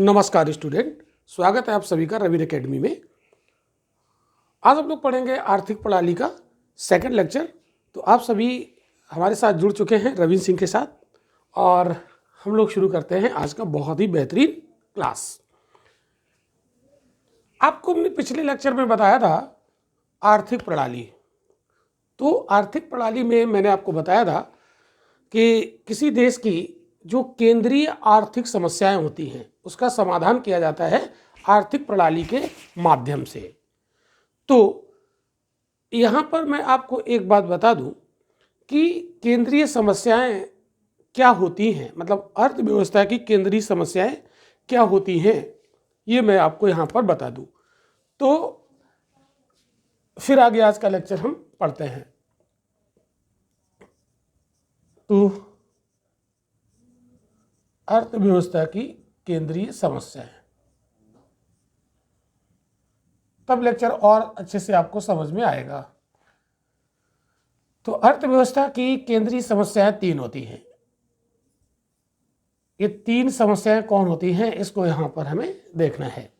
नमस्कार स्टूडेंट, स्वागत है आप सभी का रवि एकेडमी में। आज हम लोग पढ़ेंगे आर्थिक प्रणाली का सेकंड लेक्चर। तो आप सभी हमारे साथ जुड़ चुके हैं रविंद्र सिंह के साथ और हम लोग शुरू करते हैं आज का बहुत ही बेहतरीन क्लास। आपको हमने पिछले लेक्चर में बताया था आर्थिक प्रणाली। तो आर्थिक प्रणाली में मैंने आपको बताया था कि किसी देश की जो केंद्रीय आर्थिक समस्याएं होती हैं उसका समाधान किया जाता है आर्थिक प्रणाली के माध्यम से। तो यहाँ पर मैं आपको एक बात बता दूं कि केंद्रीय समस्याएं क्या होती हैं, मतलब अर्थव्यवस्था की केंद्रीय समस्याएं क्या होती हैं, ये मैं आपको यहाँ पर बता दूं। तो फिर आगे आज का लेक्चर हम पढ़ते हैं। तो अर्थव्यवस्था की केंद्रीय समस्या है, तब लेक्चर और अच्छे से आपको समझ में आएगा। तो अर्थव्यवस्था की केंद्रीय समस्याएं तीन होती हैं। ये तीन समस्याएं कौन होती हैं, इसको यहां पर हमें देखना है।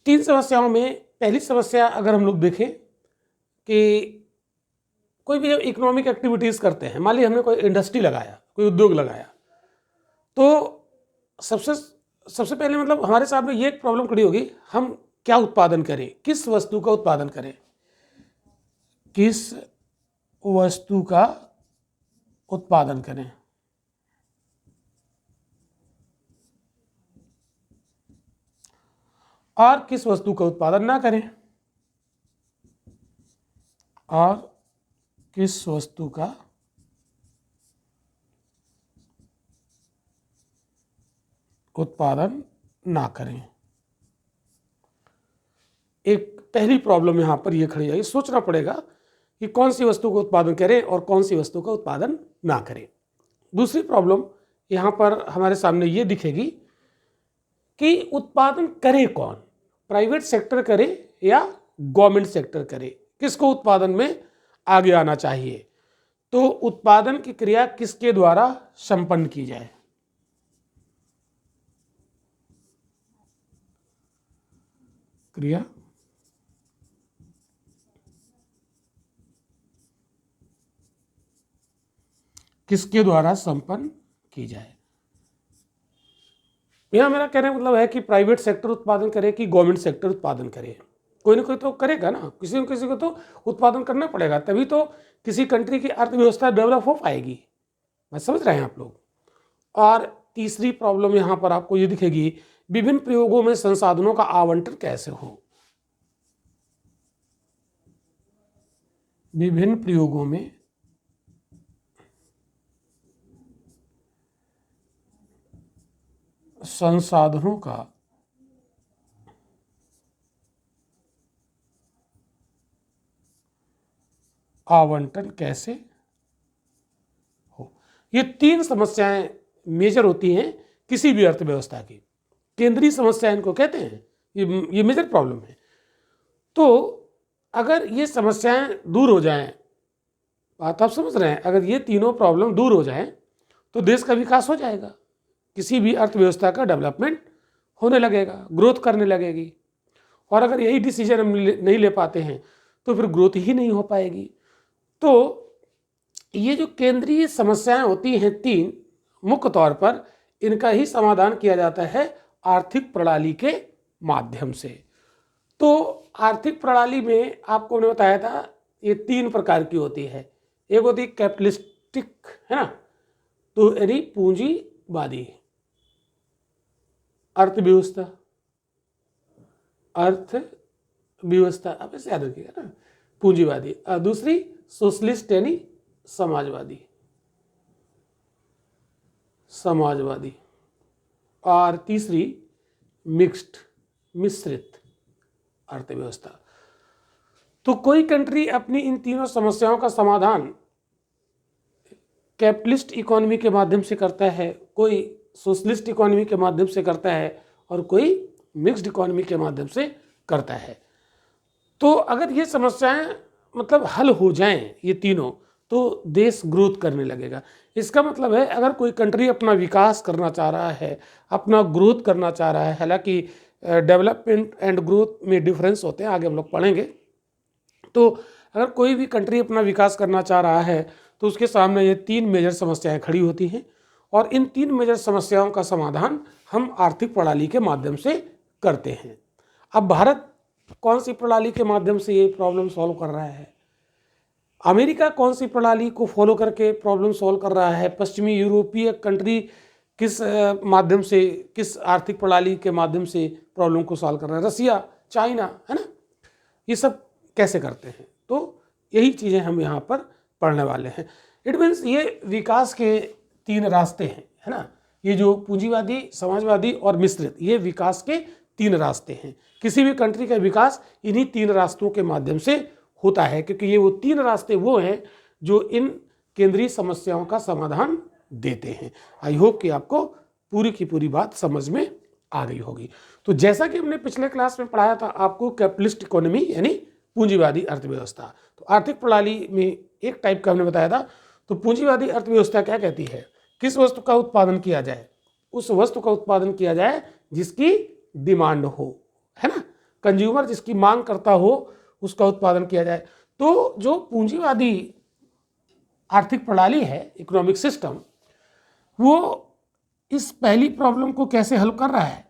तीन समस्याओं में पहली समस्या अगर हम लोग देखें कि कोई भी जब इकोनॉमिक एक्टिविटीज करते हैं, मान लीजिए हमने कोई इंडस्ट्री लगाया, कोई उद्योग लगाया, तो सबसे पहले मतलब हमारे सामने ये एक प्रॉब्लम खड़ी होगी, हम क्या उत्पादन करें, किस वस्तु का उत्पादन करें, किस वस्तु का उत्पादन करें। और किस वस्तु का उत्पादन ना करें, और किस वस्तु का उत्पादन ना करें। एक पहली प्रॉब्लम यहां पर यह खड़ी है, सोचना पड़ेगा कि कौन सी वस्तु का उत्पादन करें और कौन सी वस्तु का उत्पादन ना करें। दूसरी प्रॉब्लम यहां पर हमारे सामने ये दिखेगी कि उत्पादन करे कौन, प्राइवेट सेक्टर करे या गवर्नमेंट सेक्टर करे, किसको उत्पादन में आगे आना चाहिए। तो उत्पादन की क्रिया किसके द्वारा संपन्न की जाए। क्रिया किसके द्वारा संपन्न की जाए। यहां मेरा कहने का मतलब है कि प्राइवेट सेक्टर उत्पादन करे कि गवर्नमेंट सेक्टर उत्पादन करे, कोई ना कोई तो करेगा ना, किसी न किसी को तो उत्पादन करना पड़ेगा, तभी तो किसी कंट्री की अर्थव्यवस्था डेवलप हो पाएगी। मैं समझ रहे हैं आप लोग। और तीसरी प्रॉब्लम यहां पर आपको ये दिखेगी, विभिन्न प्रयोगों में संसाधनों का आवंटन कैसे हो। विभिन्न प्रयोगों में संसाधनों का आवंटन कैसे हो। ये तीन समस्याएं मेजर होती हैं किसी भी अर्थव्यवस्था की। केंद्रीय समस्या इनको कहते हैं, ये मेजर प्रॉब्लम है। तो अगर ये समस्याएं दूर हो जाएं, बात आप समझ रहे हैं, अगर ये तीनों प्रॉब्लम दूर हो जाएं तो देश का विकास हो जाएगा, किसी भी अर्थव्यवस्था का डेवलपमेंट होने लगेगा, ग्रोथ करने लगेगी। और अगर यही डिसीजन हम नहीं ले पाते हैं तो फिर ग्रोथ ही नहीं हो पाएगी। तो ये जो केंद्रीय समस्याएं होती हैं तीन, मुख्य तौर पर इनका ही समाधान किया जाता है आर्थिक प्रणाली के माध्यम से। तो आर्थिक प्रणाली में आपको मैंने बताया था ये तीन प्रकार की होती है। एक होती है कैपिटलिस्टिक, है ना, तो यानी पूंजीवादी अर्थव्यवस्था, आप इसे याद रखिएगा ना, पूंजीवादी। दूसरी सोशलिस्ट यानी समाजवादी। और तीसरी मिश्रित अर्थव्यवस्था। तो कोई कंट्री अपनी इन तीनों समस्याओं का समाधान कैपिटलिस्ट इकोनॉमी के माध्यम से करता है, कोई सोशलिस्ट इकोनॉमी के माध्यम से करता है और कोई मिक्स्ड इकोनॉमी के माध्यम से करता है। तो अगर ये समस्याएं मतलब हल हो जाएं ये तीनों, तो देश ग्रोथ करने लगेगा। इसका मतलब है अगर कोई कंट्री अपना विकास करना चाह रहा है, अपना ग्रोथ करना चाह रहा है, हालांकि डेवलपमेंट एंड ग्रोथ में डिफरेंस होते हैं, आगे हम लोग पढ़ेंगे। तो अगर कोई भी कंट्री अपना विकास करना चाह रहा है तो उसके सामने ये 3 मेजर समस्याएं खड़ी होती हैं, और इन 3 मेजर समस्याओं का समाधान हम आर्थिक प्रणाली के माध्यम से करते हैं। अब भारत कौन सी प्रणाली के माध्यम से ये प्रॉब्लम सॉल्व कर रहा है, अमेरिका कौन सी प्रणाली को फॉलो करके प्रॉब्लम सॉल्व कर रहा है, पश्चिमी यूरोपीय कंट्री किस माध्यम से, किस आर्थिक प्रणाली के माध्यम से प्रॉब्लम को सॉल्व कर रहा है, रसिया, चाइना, है ना, ये सब कैसे करते हैं। तो यही चीज़ें हम यहाँ पर पढ़ने वाले हैं। इट मीन्स ये विकास के 3 रास्ते हैं, है ना, ये जो पूंजीवादी, समाजवादी और मिश्रित, ये विकास के 3 रास्ते हैं। किसी भी कंट्री का विकास इन्हीं 3 रास्तों के माध्यम से होता है, क्योंकि ये वो 3 रास्ते वो हैं जो इन केंद्रीय समस्याओं का समाधान देते हैं। आई होप कि आपको पूरी की पूरी बात समझ में आ गई होगी। तो जैसा कि हमने पिछले क्लास में पढ़ाया था आपको, कैपिटलिस्ट इकोनॉमी यानी पूंजीवादी अर्थव्यवस्था, तो आर्थिक प्रणाली में एक टाइप का हमने बताया था। तो पूंजीवादी अर्थव्यवस्था क्या कहती है, किस वस्तु का उत्पादन किया जाए, उस वस्तु का उत्पादन किया जाए जिसकी डिमांड हो, है ना, कंज्यूमर जिसकी मांग करता हो उसका उत्पादन किया जाए। तो जो पूंजीवादी आर्थिक प्रणाली है, इकोनॉमिक सिस्टम, वो इस पहली प्रॉब्लम को कैसे हल कर रहा है,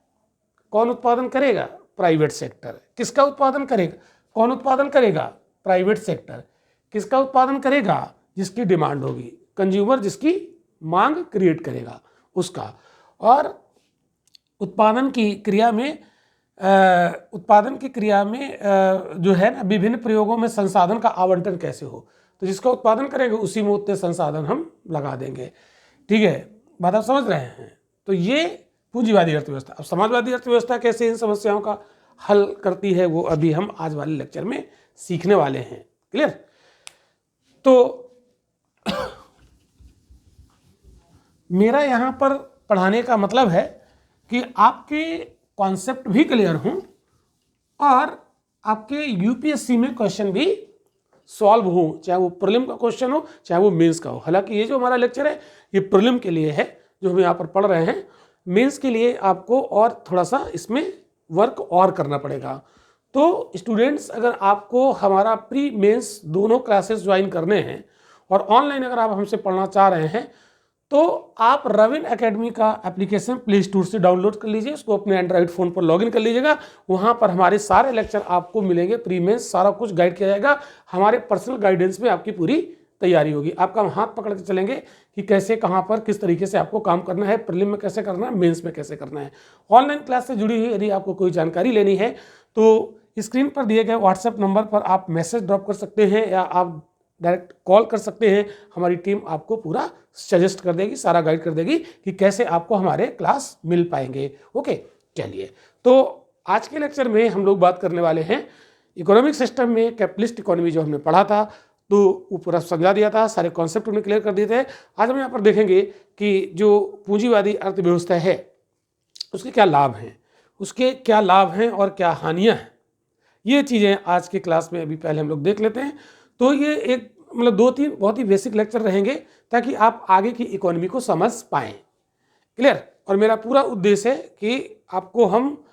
कौन उत्पादन करेगा, प्राइवेट सेक्टर। किसका उत्पादन करेगा, कौन उत्पादन करेगा, प्राइवेट सेक्टर। किसका उत्पादन करेगा, जिसकी डिमांड होगी, कंज्यूमर जिसकी मांग क्रिएट करेगा उसका। और उत्पादन की क्रिया में जो है ना, विभिन्न प्रयोगों में संसाधन का आवंटन कैसे हो, तो जिसका उत्पादन करेंगे उसी में उतने संसाधन हम लगा देंगे। ठीक है, बात आप समझ रहे हैं। तो ये पूंजीवादी अर्थव्यवस्था। अब समाजवादी अर्थव्यवस्था कैसे इन समस्याओं का हल करती है, वो अभी हम आज वाले लेक्चर में सीखने वाले हैं। क्लियर। तो मेरा यहाँ पर पढ़ाने का मतलब है कि आपके कॉन्सेप्ट भी क्लियर हों और आपके यूपीएससी में क्वेश्चन भी सॉल्व हो, चाहे वो प्रीलिम का क्वेश्चन हो चाहे वो मेंस का हो। हालांकि ये जो हमारा लेक्चर है ये प्रीलिम के लिए है जो हम यहाँ पर पढ़ रहे हैं, मेंस के लिए आपको और थोड़ा सा इसमें वर्क और करना पड़ेगा। तो स्टूडेंट्स, अगर आपको हमारा प्री मेंस दोनों क्लासेस ज्वाइन करने हैं और ऑनलाइन अगर आप हमसे पढ़ना चाह रहे हैं तो आप रविन एकेडमी का एप्लीकेशन प्ले स्टोर से डाउनलोड कर लीजिए, उसको अपने एंड्रॉइड फ़ोन पर लॉगिन कर लीजिएगा। वहाँ पर हमारे सारे लेक्चर आपको मिलेंगे, प्री मेंस सारा कुछ गाइड किया जाएगा। हमारे पर्सनल गाइडेंस में आपकी पूरी तैयारी होगी। आपका हाथ पकड़ के चलेंगे कि कैसे, कहाँ पर, किस तरीके से आपको काम करना है, प्रीलिम में कैसे करना है, मेंस में कैसे करना है। ऑनलाइन क्लास से जुड़ी हुई यदि आपको कोई जानकारी लेनी है तो स्क्रीन पर दिए गए व्हाट्सएप नंबर पर आप मैसेज ड्रॉप कर सकते हैं या आप डायरेक्ट कॉल कर सकते हैं। हमारी टीम आपको पूरा सजेस्ट कर देगी, सारा गाइड कर देगी कि कैसे आपको हमारे क्लास मिल पाएंगे। ओके, चलिए, तो आज के लेक्चर में हम लोग बात करने वाले हैं इकोनॉमिक सिस्टम में कैपिटलिस्ट इकोनॉमी जो हमने पढ़ा था, तो वो पूरा समझा दिया था, सारे कॉन्सेप्ट हमने क्लियर कर दिए थे। आज हम यहाँ पर देखेंगे कि जो पूंजीवादी अर्थव्यवस्था है उसके क्या लाभ हैं, उसके क्या लाभ हैं और क्या हानियाँ हैं। ये चीज़ें आज के क्लास में अभी पहले हम लोग देख लेते हैं। तो ये एक मतलब 2-3 बहुत ही बेसिक लेक्चर रहेंगे ताकि आप आगे की इकोनॉमी को समझ पाएँ। क्लियर। और मेरा पूरा उद्देश्य है कि आपको हम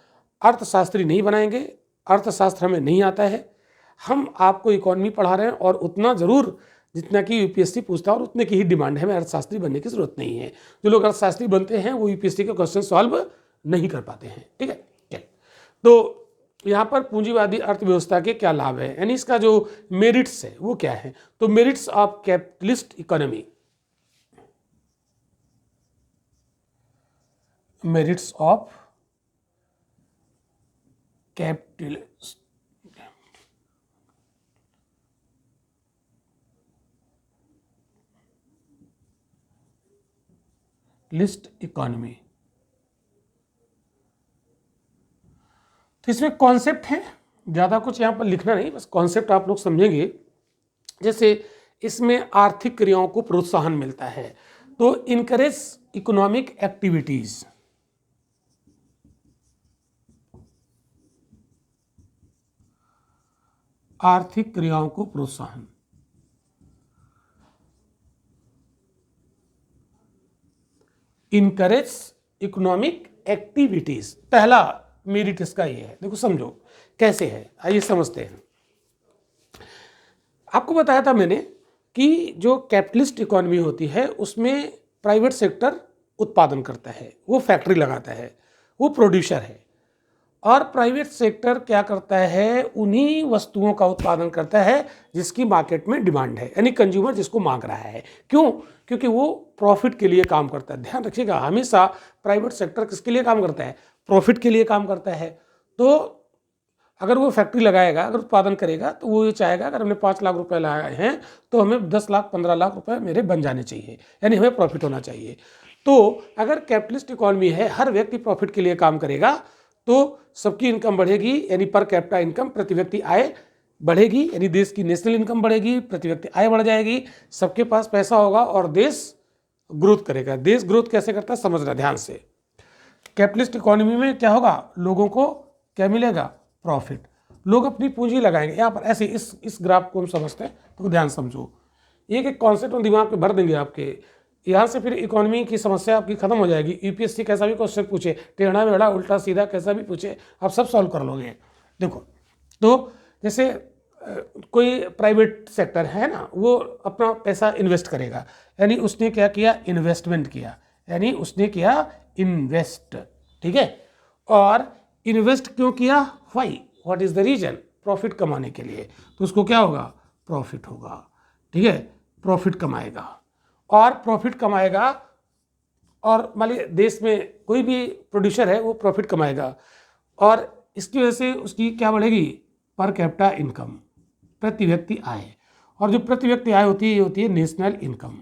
अर्थशास्त्री नहीं बनाएंगे, अर्थशास्त्र हमें नहीं आता है, हम आपको इकोनॉमी पढ़ा रहे हैं और उतना ज़रूर जितना कि यूपीएससी पूछता है और उतने की ही डिमांड है, हमें अर्थशास्त्री बनने की ज़रूरत नहीं है। जो लोग अर्थशास्त्री बनते हैं वो यूपीएससी के क्वेश्चन सॉल्व नहीं कर पाते हैं। ठीक है, चल। तो यहाँ पर पूंजीवादी अर्थव्यवस्था के क्या लाभ है, यानी इसका जो मेरिट्स है वो क्या है। तो merits of capitalist economy, merits of capitalist economy. तो इसमें कॉन्सेप्ट है, ज़्यादा कुछ यहाँ पर लिखना नहीं, बस कॉन्सेप्ट आप लोग समझेंगे। जैसे इसमें आर्थिक क्रियाओं को प्रोत्साहन मिलता है, तो इनकरेज इकोनॉमिक एक्टिविटीज, आर्थिक क्रियाओं को प्रोत्साहन। Encourage economic activities. पहला मेरिट इसका ये है। देखो समझो कैसे है, आइए समझते हैं। आपको बताया था मैंने कि जो कैपिटलिस्ट इकोनॉमी होती है उसमें प्राइवेट सेक्टर उत्पादन करता है, वो फैक्ट्री लगाता है, वो प्रोड्यूसर है, और प्राइवेट सेक्टर क्या करता है, उन्हीं वस्तुओं का उत्पादन करता है जिसकी मार्केट में डिमांड है, यानी कंज्यूमर जिसको मांग रहा है। क्यों? क्योंकि वो प्रॉफिट के लिए काम करता है। ध्यान रखिएगा, हमेशा प्राइवेट सेक्टर किसके लिए काम करता है? प्रॉफिट के लिए काम करता है। तो अगर वो फैक्ट्री लगाएगा, अगर उत्पादन करेगा, तो वो ये चाहेगा अगर हमने 5 लाख रुपए लगाए हैं तो हमें 10 लाख 15 लाख रुपए मेरे बन जाने चाहिए, यानी हमें प्रॉफिट होना चाहिए। तो अगर कैपिटलिस्ट इकोनॉमी है, हर व्यक्ति प्रॉफिट के लिए काम करेगा, तो सबकी इनकम बढ़ेगी, यानी पर कैपिटा इनकम, प्रति व्यक्ति आय बढ़ेगी, यानी देश की नेशनल इनकम बढ़ेगी, प्रति व्यक्ति आय बढ़ जाएगी, सबके पास पैसा होगा और देश ग्रोथ करेगा। देश ग्रोथ कैसे करता है समझना ध्यान से। कैपिटलिस्ट इकोनॉमी में क्या होगा, लोगों को क्या मिलेगा? प्रॉफिट। लोग अपनी पूंजी लगाएंगे। यहाँ पर ऐसे इस ग्राफ को हम समझते हैं, तो ध्यान समझो। एक कॉन्सेप्ट हम दिमाग पे भर देंगे आपके, यहाँ से फिर इकोनॉमी की समस्या आपकी खत्म हो जाएगी। यूपीएससी कैसा भी क्वेश्चन पूछे, टेढ़ा मेढ़ा उल्टा सीधा कैसा भी पूछे, आप सब सॉल्व कर लोगे। देखो, तो जैसे कोई प्राइवेट सेक्टर है ना, वो अपना पैसा इन्वेस्ट करेगा, यानी उसने क्या किया? इन्वेस्टमेंट किया, यानी उसने किया इन्वेस्ट, ठीक है। और इन्वेस्ट क्यों किया? Why, what is the reason? Profit कमाने के लिए। तो उसको क्या होगा? प्रॉफिट होगा, ठीक है, प्रॉफिट कमाएगा। और प्रॉफिट कमाएगा, और मान लीजिए देश में कोई भी प्रोड्यूसर है वो प्रॉफिट कमाएगा, और इसकी वजह से उसकी क्या बढ़ेगी? पर कैपिटा इनकम, प्रति व्यक्ति आय। और जो प्रति व्यक्ति आय होती है ये होती है नेशनल इनकम।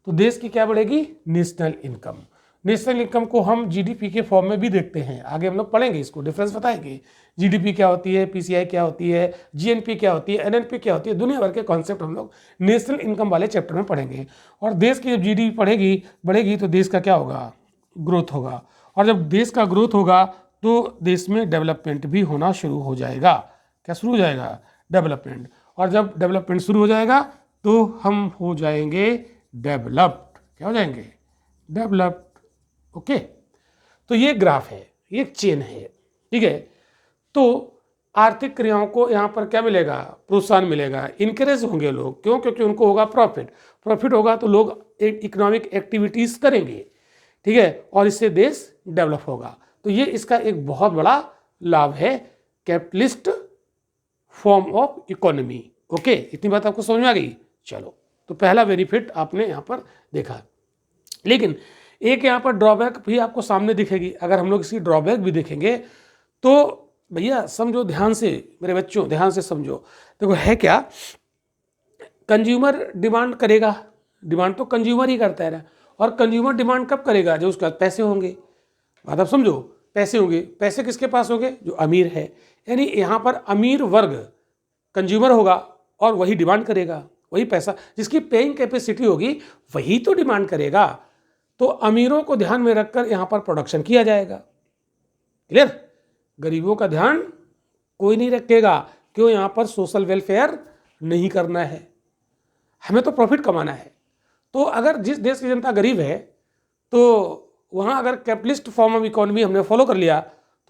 तो देश की क्या बढ़ेगी? National income. नेशनल इनकम को हम जीडीपी के फॉर्म में भी देखते हैं, आगे हम लोग पढ़ेंगे, इसको डिफरेंस बताएंगे। जीडीपी क्या होती है, पीसीआई क्या होती है, जीएनपी क्या होती है, एनएनपी क्या होती है, दुनिया भर के कॉन्सेप्ट हम लोग नेशनल इनकम वाले चैप्टर में पढ़ेंगे। और देश की जब जीडीपी बढ़ेगी तो देश का क्या होगा? ग्रोथ होगा। और जब देश का ग्रोथ होगा तो देश में डेवलपमेंट भी होना शुरू हो जाएगा। क्या शुरू हो जाएगा? डेवलपमेंट। और जब डेवलपमेंट शुरू हो जाएगा तो हम हो जाएंगे डेवलप्ड। क्या हो जाएंगे? डेवलप्ड। ओके, तो ये ग्राफ है, ये एक चेन है, ठीक है। तो आर्थिक क्रियाओं को यहाँ पर क्या मिलेगा? प्रोत्साहन मिलेगा, इनकरेज होंगे लोग। क्यों? क्योंकि उनको होगा प्रॉफिट। प्रॉफिट होगा तो लोग इकोनॉमिक एक्टिविटीज करेंगे, ठीक है, और इससे देश डेवलप होगा। तो ये इसका एक बहुत बड़ा लाभ है, capitalist form of economy. Okay, इतनी बात आपको समझ में आ गई? चलो, तो पहला बेनिफिट आपने यहाँ पर देखा। लेकिन एक यहाँ पर ड्रॉबैक भी आपको सामने दिखेगी। अगर हम लोग इसकी ड्रॉबैक भी देखेंगे तो भैया समझो ध्यान से, मेरे बच्चों ध्यान से समझो। देखो है क्या, कंज्यूमर डिमांड करेगा, डिमांड तो कंज्यूमर ही करता है ना। और कंज्यूमर डिमांड कब करेगा? जब उसके पास पैसे होंगे। बात आप समझो, पैसे होंगे। पैसे किसके पास होंगे? जो अमीर है। यानी यहाँ पर अमीर वर्ग कंज्यूमर होगा और वही डिमांड करेगा, वही पैसा, जिसकी पेइंग कैपेसिटी होगी वही तो डिमांड करेगा। तो अमीरों को ध्यान में रखकर यहाँ पर प्रोडक्शन किया जाएगा। क्लियर? गरीबों का ध्यान कोई नहीं रखेगा। क्यों? यहाँ पर सोशल वेलफेयर नहीं करना है, हमें तो प्रॉफिट कमाना है। तो अगर जिस देश की जनता गरीब है तो वहाँ अगर कैपिटलिस्ट फॉर्म ऑफ इकोनॉमी हमने फॉलो कर लिया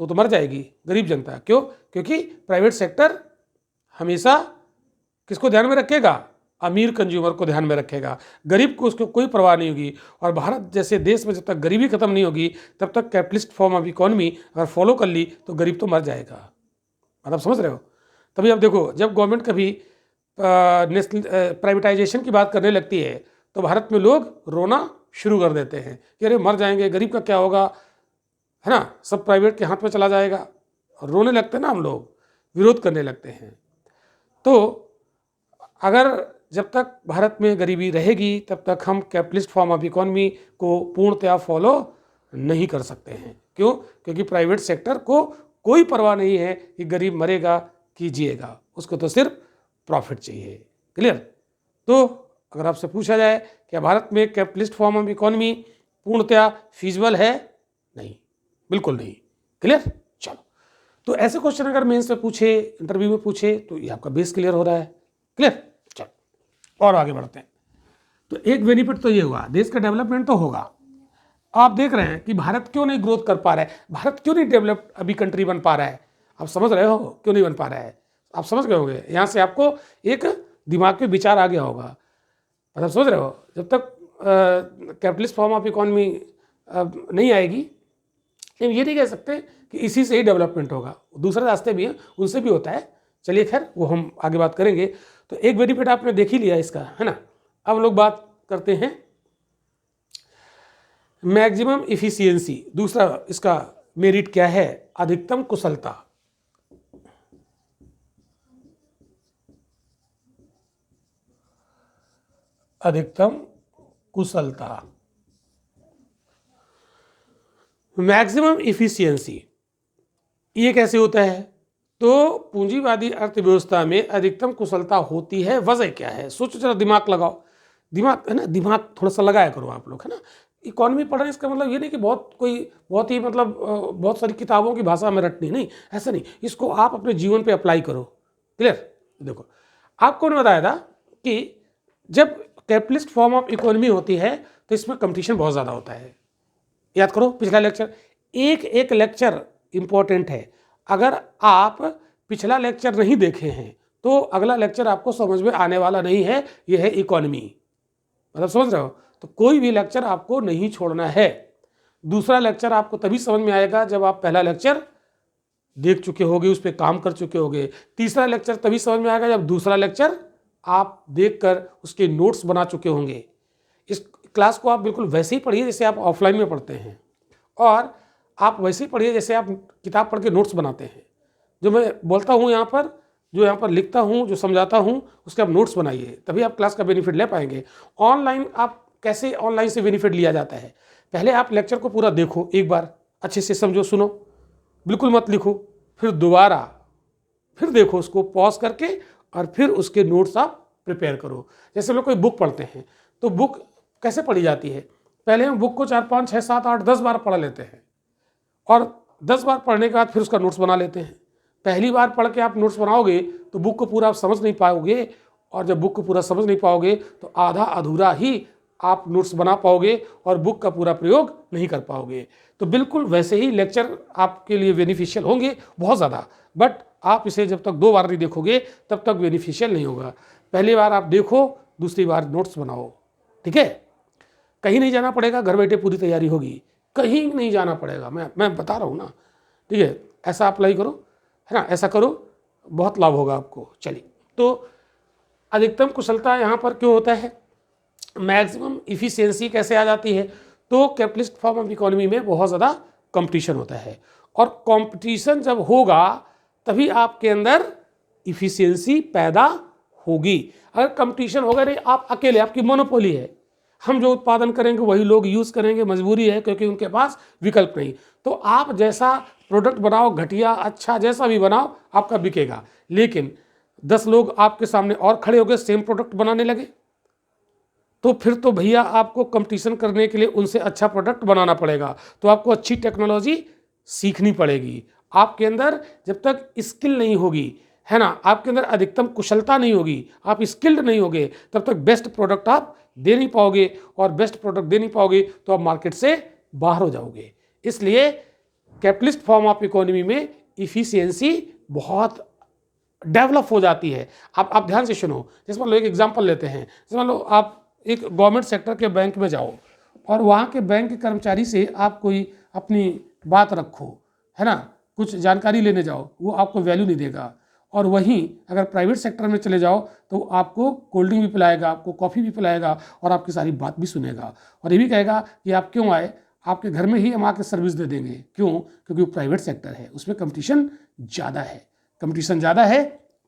तो मर जाएगी गरीब जनता। क्यों? क्योंकि प्राइवेट सेक्टर हमेशा किसको ध्यान में रखेगा? अमीर कंज्यूमर को ध्यान में रखेगा, गरीब को उसको कोई परवाह नहीं होगी। और भारत जैसे देश में जब तक गरीबी खत्म नहीं होगी तब तक कैपिटलिस्ट फॉर्म ऑफ इकोनॉमी अगर फॉलो कर ली तो गरीब तो मर जाएगा। मतलब समझ रहे हो? तभी अब देखो, जब गवर्नमेंट कभी नेशनल प्राइवेटाइजेशन की बात करने लगती है तो भारत में लोग रोना शुरू कर देते हैं कि अरे मर जाएंगे, गरीब का क्या होगा, है ना, सब प्राइवेट के हाथ में चला जाएगा। रोने लगते हैं ना हम लोग, विरोध करने लगते हैं। तो अगर जब तक भारत में गरीबी रहेगी तब तक हम कैपिटलिस्ट फॉर्म ऑफ इकोनॉमी को पूर्णतया फॉलो नहीं कर सकते हैं। क्यों? क्योंकि प्राइवेट सेक्टर को कोई परवाह नहीं है कि गरीब मरेगा कि जिएगा, उसको तो सिर्फ प्रॉफिट चाहिए। क्लियर? तो अगर आपसे पूछा जाए क्या भारत में कैपिटलिस्ट फॉर्म ऑफ इकोनॉमी पूर्णतया फीजिबल है? नहीं, बिल्कुल नहीं। क्लियर? चलो, तो ऐसे क्वेश्चन अगर मेंस में पूछे, इंटरव्यू में पूछे तो ये आपका बेस क्लियर हो रहा है। क्लियर? चलो और आगे बढ़ते हैं। तो एक बेनिफिट तो ये हुआ, देश का डेवलपमेंट तो होगा। आप देख रहे हैं कि भारत क्यों नहीं ग्रोथ कर पा रहा है, भारत क्यों नहीं डेवलप्ड अभी कंट्री बन पा रहा है। आप समझ रहे हो क्यों नहीं बन पा रहा है, आप समझ गए होंगे। यहाँ से आपको एक दिमाग में विचार आ गया होगा। मतलब सोच रहे हो, जब तक कैपिटलिस्ट फॉर्म ऑफ इकोनॉमी नहीं आएगी, लेकिन ये नहीं कह सकते कि इसी से ही डेवलपमेंट होगा, दूसरे रास्ते भी हैं, उनसे भी होता है। चलिए खैर, वो हम आगे बात करेंगे। तो एक बेनिफिट आपने देख ही लिया इसका, है ना। अब लोग बात करते हैं मैक्सिमम इफिशियंसी। दूसरा इसका मेरिट क्या है, अधिकतम कुशलता। अधिकतम कुशलता, मैक्सिमम इफिशियंसी, ये कैसे होता है। तो पूंजीवादी अर्थव्यवस्था में अधिकतम कुशलता होती है, वजह क्या है, सोचो जरा, दिमाग लगाओ। दिमाग है ना, दिमाग थोड़ा सा लगाया करो आप लोग, है ना। इकोनॉमी पढ़ रहे हैं इसका मतलब ये नहीं कि बहुत ही मतलब बहुत सारी किताबों की भाषा में रटनी, नहीं, ऐसा नहीं। इसको आप अपने जीवन पे अप्लाई करो। क्लियर। देखो, आपको ने बताया था कि जब कैपिटलिस्ट फॉर्म ऑफ इकोनॉमी होती है तो इसमें कंपटीशन बहुत ज़्यादा होता है। याद करो पिछला लेक्चर, एक एक लेक्चर इंपॉर्टेंट है। अगर आप पिछला लेक्चर नहीं देखे हैं तो अगला लेक्चर आपको समझ में आने वाला नहीं है। यह है इकोनॉमी, मतलब समझ रहे हो। तो कोई भी लेक्चर आपको नहीं छोड़ना है। दूसरा लेक्चर आपको तभी समझ में आएगा जब आप पहला लेक्चर देख चुके होगे, उस पर काम कर चुके होगे। तीसरा लेक्चर तभी समझ में आएगा जब दूसरा लेक्चर आप देखकर उसके नोट्स बना चुके होंगे। इस क्लास को आप बिल्कुल वैसे ही पढ़िए जैसे आप ऑफलाइन में पढ़ते हैं, और आप वैसे ही पढ़िए जैसे आप किताब पढ़ के नोट्स बनाते हैं। जो मैं बोलता हूँ यहाँ पर, जो यहाँ पर लिखता हूँ, जो समझाता हूँ, उसके आप नोट्स बनाइए, तभी आप क्लास का बेनिफिट ले पाएंगे। ऑनलाइन आप कैसे ऑनलाइन से बेनिफिट लिया जाता है, पहले आप लेक्चर को पूरा देखो, एक बार अच्छे से समझो, सुनो, बिल्कुल मत लिखो, फिर दोबारा फिर देखो उसको पॉज करके, और फिर उसके नोट्स आप प्रिपेयर करो। जैसे हम लोग कोई बुक पढ़ते हैं तो बुक कैसे पढ़ी जाती है, पहले हम बुक को 4, 5, 6, 7, 8, 10 बार पढ़ लेते हैं, और 10 बार पढ़ने के बाद फिर उसका नोट्स बना लेते हैं। पहली बार पढ़ के आप नोट्स बनाओगे तो बुक को पूरा आप समझ नहीं पाओगे, और जब बुक को पूरा समझ नहीं पाओगे तो आधा अधूरा ही आप नोट्स बना पाओगे और बुक का पूरा प्रयोग नहीं कर पाओगे। तो बिल्कुल वैसे ही लेक्चर आपके लिए बेनिफिशियल होंगे बहुत ज़्यादा, बट आप इसे जब तक 2 बार नहीं देखोगे तब तक बेनिफिशियल नहीं होगा। पहली बार आप देखो, दूसरी बार नोट्स बनाओ, ठीक है। कहीं नहीं जाना पड़ेगा, घर बैठे पूरी तैयारी होगी, कहीं नहीं जाना पड़ेगा, मैं बता रहा हूँ ना, ठीक है। ऐसा अप्लाई करो, है ना, ऐसा करो, बहुत लाभ होगा आपको। चलिए, तो अधिकतम कुशलता यहाँ पर क्यों होता है, मैक्सिमम इफिशियंसी कैसे आ जाती है, तो कैपिटलिस्ट फॉर्म ऑफ इकोनॉमी में बहुत ज़्यादा कंपटीशन होता है, और कंपटीशन जब होगा तभी आपके अंदर इफिशियंसी पैदा होगी। अगर कंपटीशन होगा नहीं, आप अकेले, आपकी मोनोपोली है, हम जो उत्पादन करेंगे वही लोग यूज़ करेंगे, मजबूरी है क्योंकि उनके पास विकल्प नहीं। तो आप जैसा प्रोडक्ट बनाओ, घटिया अच्छा जैसा भी बनाओ, आपका बिकेगा। लेकिन 10 लोग आपके सामने और खड़े हो गए, सेम प्रोडक्ट बनाने लगे, तो फिर तो भैया आपको कंपटीशन करने के लिए उनसे अच्छा प्रोडक्ट बनाना पड़ेगा। तो आपको अच्छी टेक्नोलॉजी सीखनी पड़ेगी। आपके अंदर जब तक स्किल नहीं होगी, है ना, आपके अंदर अधिकतम कुशलता नहीं होगी, आप स्किल्ड नहीं होगे, तब तक बेस्ट प्रोडक्ट आप दे नहीं पाओगे, और बेस्ट प्रोडक्ट दे नहीं पाओगे तो आप मार्केट से बाहर हो जाओगे। इसलिए कैपिटलिस्ट फॉर्म ऑफ इकोनॉमी में इफिशियंसी बहुत डेवलप हो जाती है। आप ध्यान से सुनो, जैसे मान लो एक एग्जांपल लेते हैं, जैसे मान लो आप एक गवर्नमेंट सेक्टर के बैंक में जाओ, और वहाँ के बैंक के कर्मचारी से आप कोई अपनी बात रखो, है ना, कुछ जानकारी लेने जाओ, वो आपको वैल्यू नहीं देगा। और वहीं अगर प्राइवेट सेक्टर में चले जाओ तो आपको कोल्ड ड्रिंक भी पिलाएगा, आपको कॉफ़ी भी पिलाएगा, और आपकी सारी बात भी सुनेगा, और ये भी कहेगा कि आप क्यों आए, आपके घर में ही हम आके सर्विस दे देंगे। क्यों? क्योंकि वो प्राइवेट सेक्टर है, उसमें कंपटीशन ज़्यादा है। कंपटीशन ज़्यादा है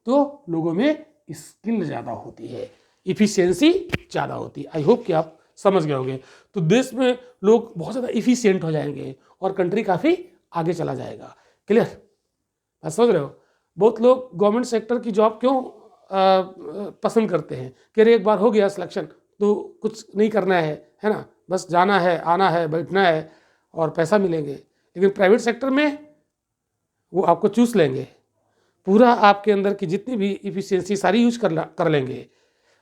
तो लोगों में स्किल ज़्यादा होती है, इफिशियंसी ज़्यादा होती है। आई होप कि आप समझ गए होंगे। तो देश में लोग बहुत ज़्यादा इफिशियंट हो जाएंगे और कंट्री काफ़ी आगे चला जाएगा। क्लियर? आप समझ रहे हो? बहुत लोग गवर्नमेंट सेक्टर की जॉब क्यों पसंद करते हैं कि अरे एक बार हो गया सिलेक्शन तो कुछ नहीं करना है ना, बस जाना है, आना है, बैठना है और पैसा मिलेंगे। लेकिन प्राइवेट सेक्टर में वो आपको चूस लेंगे, पूरा आपके अंदर की जितनी भी इफिशियंसी सारी यूज कर लेंगे।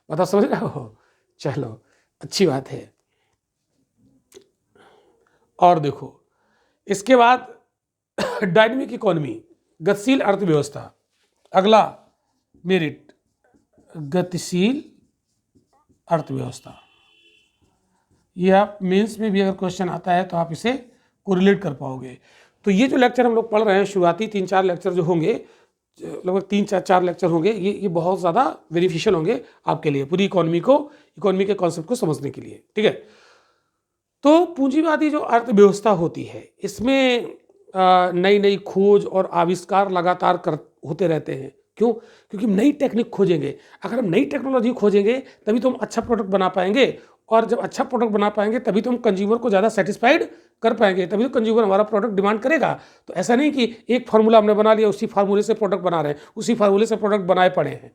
बता, समझ रहे हो? चलो, अच्छी बात है। और देखो इसके बाद डायनेमिक इकोनॉमी, गतिशील अर्थव्यवस्था, अगला मेरिट गतिशील अर्थव्यवस्था। ये आप मेंस में भी अगर क्वेश्चन आता है तो आप इसे कोरिलेट कर पाओगे। तो ये जो लेक्चर हम लोग पढ़ रहे हैं, शुरुआती 3-4 लेक्चर जो होंगे, लगभग 3-4 लेक्चर होंगे, ये बहुत ज़्यादा बेनिफिशियल होंगे आपके लिए, पूरी इकोनॉमी के कॉन्सेप्ट को समझने के लिए, ठीक है। तो पूंजीवादी जो अर्थव्यवस्था होती है, इसमें नई नई खोज और आविष्कार लगातार होते रहते हैं। क्यों? क्योंकि नई टेक्निक खोजेंगे। अगर हम नई टेक्नोलॉजी खोजेंगे तभी तो हम अच्छा प्रोडक्ट बना पाएंगे, और जब अच्छा प्रोडक्ट बना पाएंगे तभी तो हम कंज्यूमर को ज़्यादा सेटिस्फाइड कर पाएंगे, तभी तो कंज्यूमर हमारा प्रोडक्ट डिमांड करेगा। तो ऐसा नहीं कि एक फार्मूला हमने बना लिया, उसी फार्मूले से प्रोडक्ट बना रहे हैं, उसी फार्मूले से प्रोडक्ट बनाए पड़े हैं,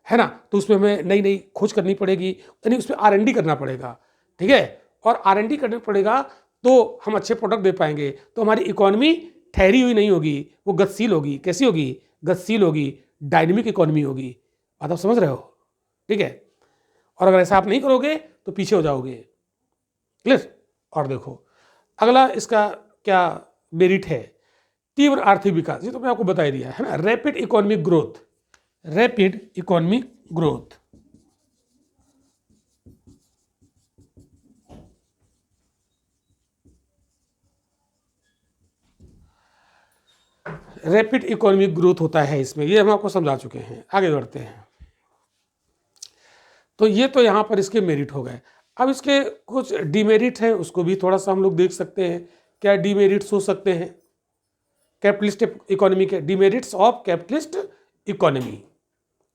है ना। तो उसमें हमें नई नई खोज करनी पड़ेगी, यानी उसमें R&D करना पड़ेगा, ठीक है। और R&D करना पड़ेगा तो हम अच्छे प्रोडक्ट दे पाएंगे। तो हमारी इकोनॉमी ठहरी हुई नहीं होगी, वो गतिशील होगी। कैसी होगी? गतिशील होगी, डायनेमिक इकोनॉमी होगी। बात आप समझ रहे हो, ठीक है। और अगर ऐसा आप नहीं करोगे तो पीछे हो जाओगे, क्लियर। और देखो अगला इसका क्या मेरिट है, तीव्र आर्थिक विकास। ये तो मैं आपको बता ही दिया है ना, rapid economic growth, rapid economic growth. Rapid economic growth होता है इसमें, ये हम आपको समझा चुके हैं। आगे बढ़ते हैं। तो ये तो यहाँ पर इसके मेरिट हो गए। अब इसके कुछ डीमेरिट हैं, उसको भी थोड़ा सा हम लोग देख सकते हैं। क्या डीमेरिट्स हो सकते हैं कैपिटलिस्ट इकोनॉमी के? डीमेरिट्स ऑफ कैपिटलिस्ट इकोनॉमी,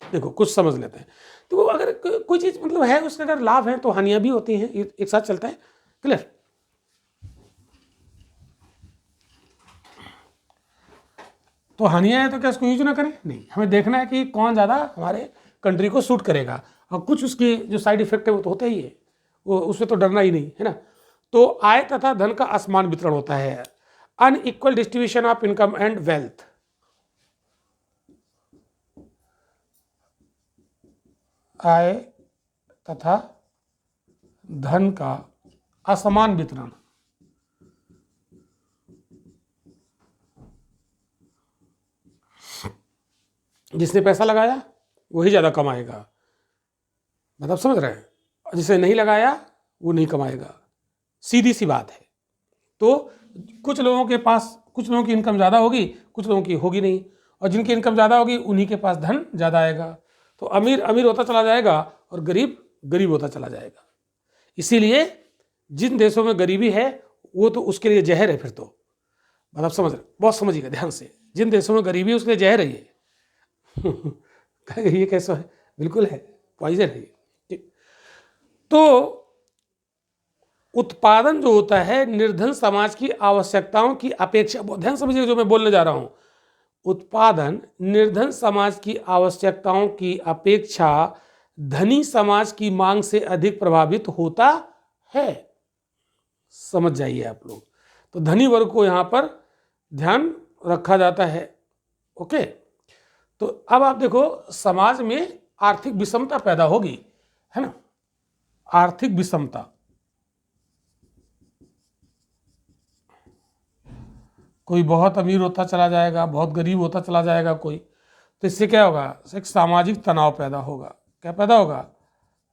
देखो कुछ समझ लेते हैं। तो अगर कोई चीज़ मतलब है, उसके अगर लाभ हैं तो हानियाँ भी होती हैं, एक साथ चलता है, क्लियर। तो हानियाँ हैं तो क्या इसको यूज ना करें? नहीं, हमें देखना है कि कौन ज़्यादा हमारे कंट्री को सूट करेगा, और कुछ उसके जो साइड इफेक्ट है वो तो होता ही है, वो उसमें तो डरना ही नहीं है ना। तो आय तथा धन का असमान वितरण होता है, unequal distribution of income and wealth. आय तथा धन का असमान वितरण, जिसने पैसा लगाया वही ज़्यादा कमाएगा, मतलब समझ रहे हैं। जिसने नहीं लगाया वो नहीं कमाएगा, सीधी सी बात है। तो कुछ लोगों के पास, कुछ लोगों की इनकम ज़्यादा होगी, कुछ लोगों की होगी नहीं, और जिनकी इनकम ज़्यादा होगी उन्हीं के पास धन ज़्यादा आएगा। तो अमीर अमीर होता चला जाएगा और गरीब गरीब होता चला जाएगा। इसीलिए जिन देशों में गरीबी है वो तो उसके लिए जहर है। फिर तो मतलब समझ रहे, बहुत समझिएगा ध्यान से, जिन देशों में गरीबी है उसके लिए जहर है ये। ये कैसा है? बिल्कुल है, पॉइजन है ये। तो उत्पादन जो होता है निर्धन समाज की आवश्यकताओं की अपेक्षा, बहुत ध्यान समझिए जो मैं बोलने जा रहा हूं। उत्पादन निर्धन समाज की आवश्यकताओं की अपेक्षा धनी समाज की मांग से अधिक प्रभावित होता है। समझ जाइए आप लोग। तो धनी वर्ग को यहां पर ध्यान रखा जाता है, ओके। तो अब आप देखो, समाज में आर्थिक विषमता पैदा होगी, है ना, आर्थिक विषमता। कोई बहुत अमीर होता चला जाएगा, बहुत गरीब होता चला जाएगा कोई, तो इससे क्या होगा? एक सामाजिक तनाव पैदा होगा। क्या पैदा होगा?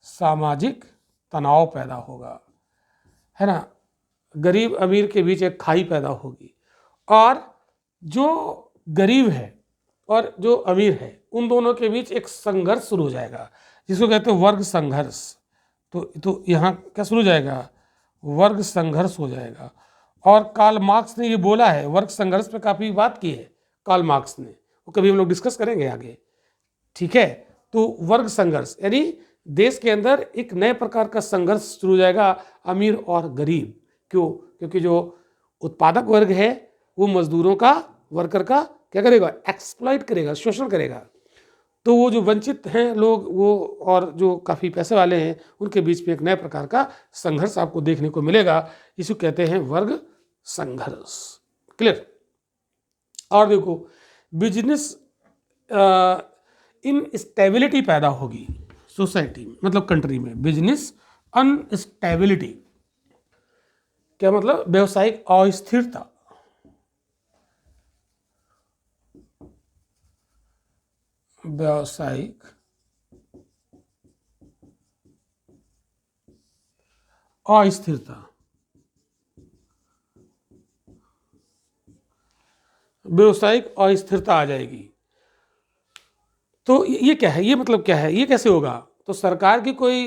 सामाजिक तनाव पैदा होगा, है ना। गरीब अमीर के बीच एक खाई पैदा होगी, और जो गरीब है और जो अमीर है उन दोनों के बीच एक संघर्ष शुरू हो जाएगा, जिसको कहते हैं वर्ग संघर्ष। तो यहाँ क्या शुरू हो जाएगा? वर्ग संघर्ष हो जाएगा। और कार्ल मार्क्स ने ये बोला है, वर्ग संघर्ष पे काफ़ी बात की है कार्ल मार्क्स ने, वो कभी हम लोग डिस्कस करेंगे आगे, ठीक है। तो वर्ग संघर्ष यानी देश के अंदर एक नए प्रकार का संघर्ष शुरू हो जाएगा, अमीर और गरीब। क्यों? क्योंकि जो उत्पादक वर्ग है वो मजदूरों का, वर्कर का क्या करेगा? एक्सप्लॉइट करेगा, शोषण करेगा। तो वो जो वंचित हैं लोग, वो और जो काफ़ी पैसे वाले हैं, उनके बीच में एक नए प्रकार का संघर्ष आपको देखने को मिलेगा। इसे कहते हैं वर्ग संघर्ष, क्लियर। और देखो, बिजनेस इनस्टेबिलिटी पैदा होगी सोसाइटी में, मतलब कंट्री में। बिजनेस अनस्टेबिलिटी क्या मतलब? व्यवसायिक अस्थिरता। व्यावसायिक अस्थिरता, व्यावसायिक अस्थिरता आ जाएगी। तो ये क्या है? ये मतलब क्या है? ये कैसे होगा? तो सरकार की कोई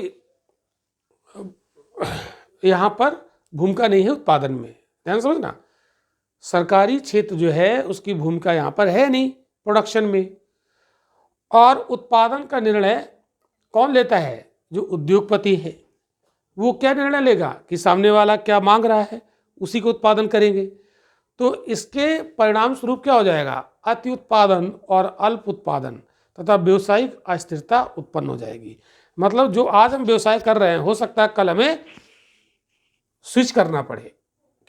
यहाँ पर भूमिका नहीं है उत्पादन में, ध्यान समझना। सरकारी क्षेत्र जो है उसकी भूमिका यहाँ पर है नहीं प्रोडक्शन में। और उत्पादन का निर्णय कौन लेता है? जो उद्योगपति है। वो क्या निर्णय लेगा कि सामने वाला क्या मांग रहा है, उसी को उत्पादन करेंगे। तो इसके परिणाम स्वरूप क्या हो जाएगा? अति उत्पादन और अल्प उत्पादन तथा व्यावसायिक अस्थिरता उत्पन्न हो जाएगी। मतलब जो आज हम व्यवसाय कर रहे हैं, हो सकता है कल हमें स्विच करना पड़े।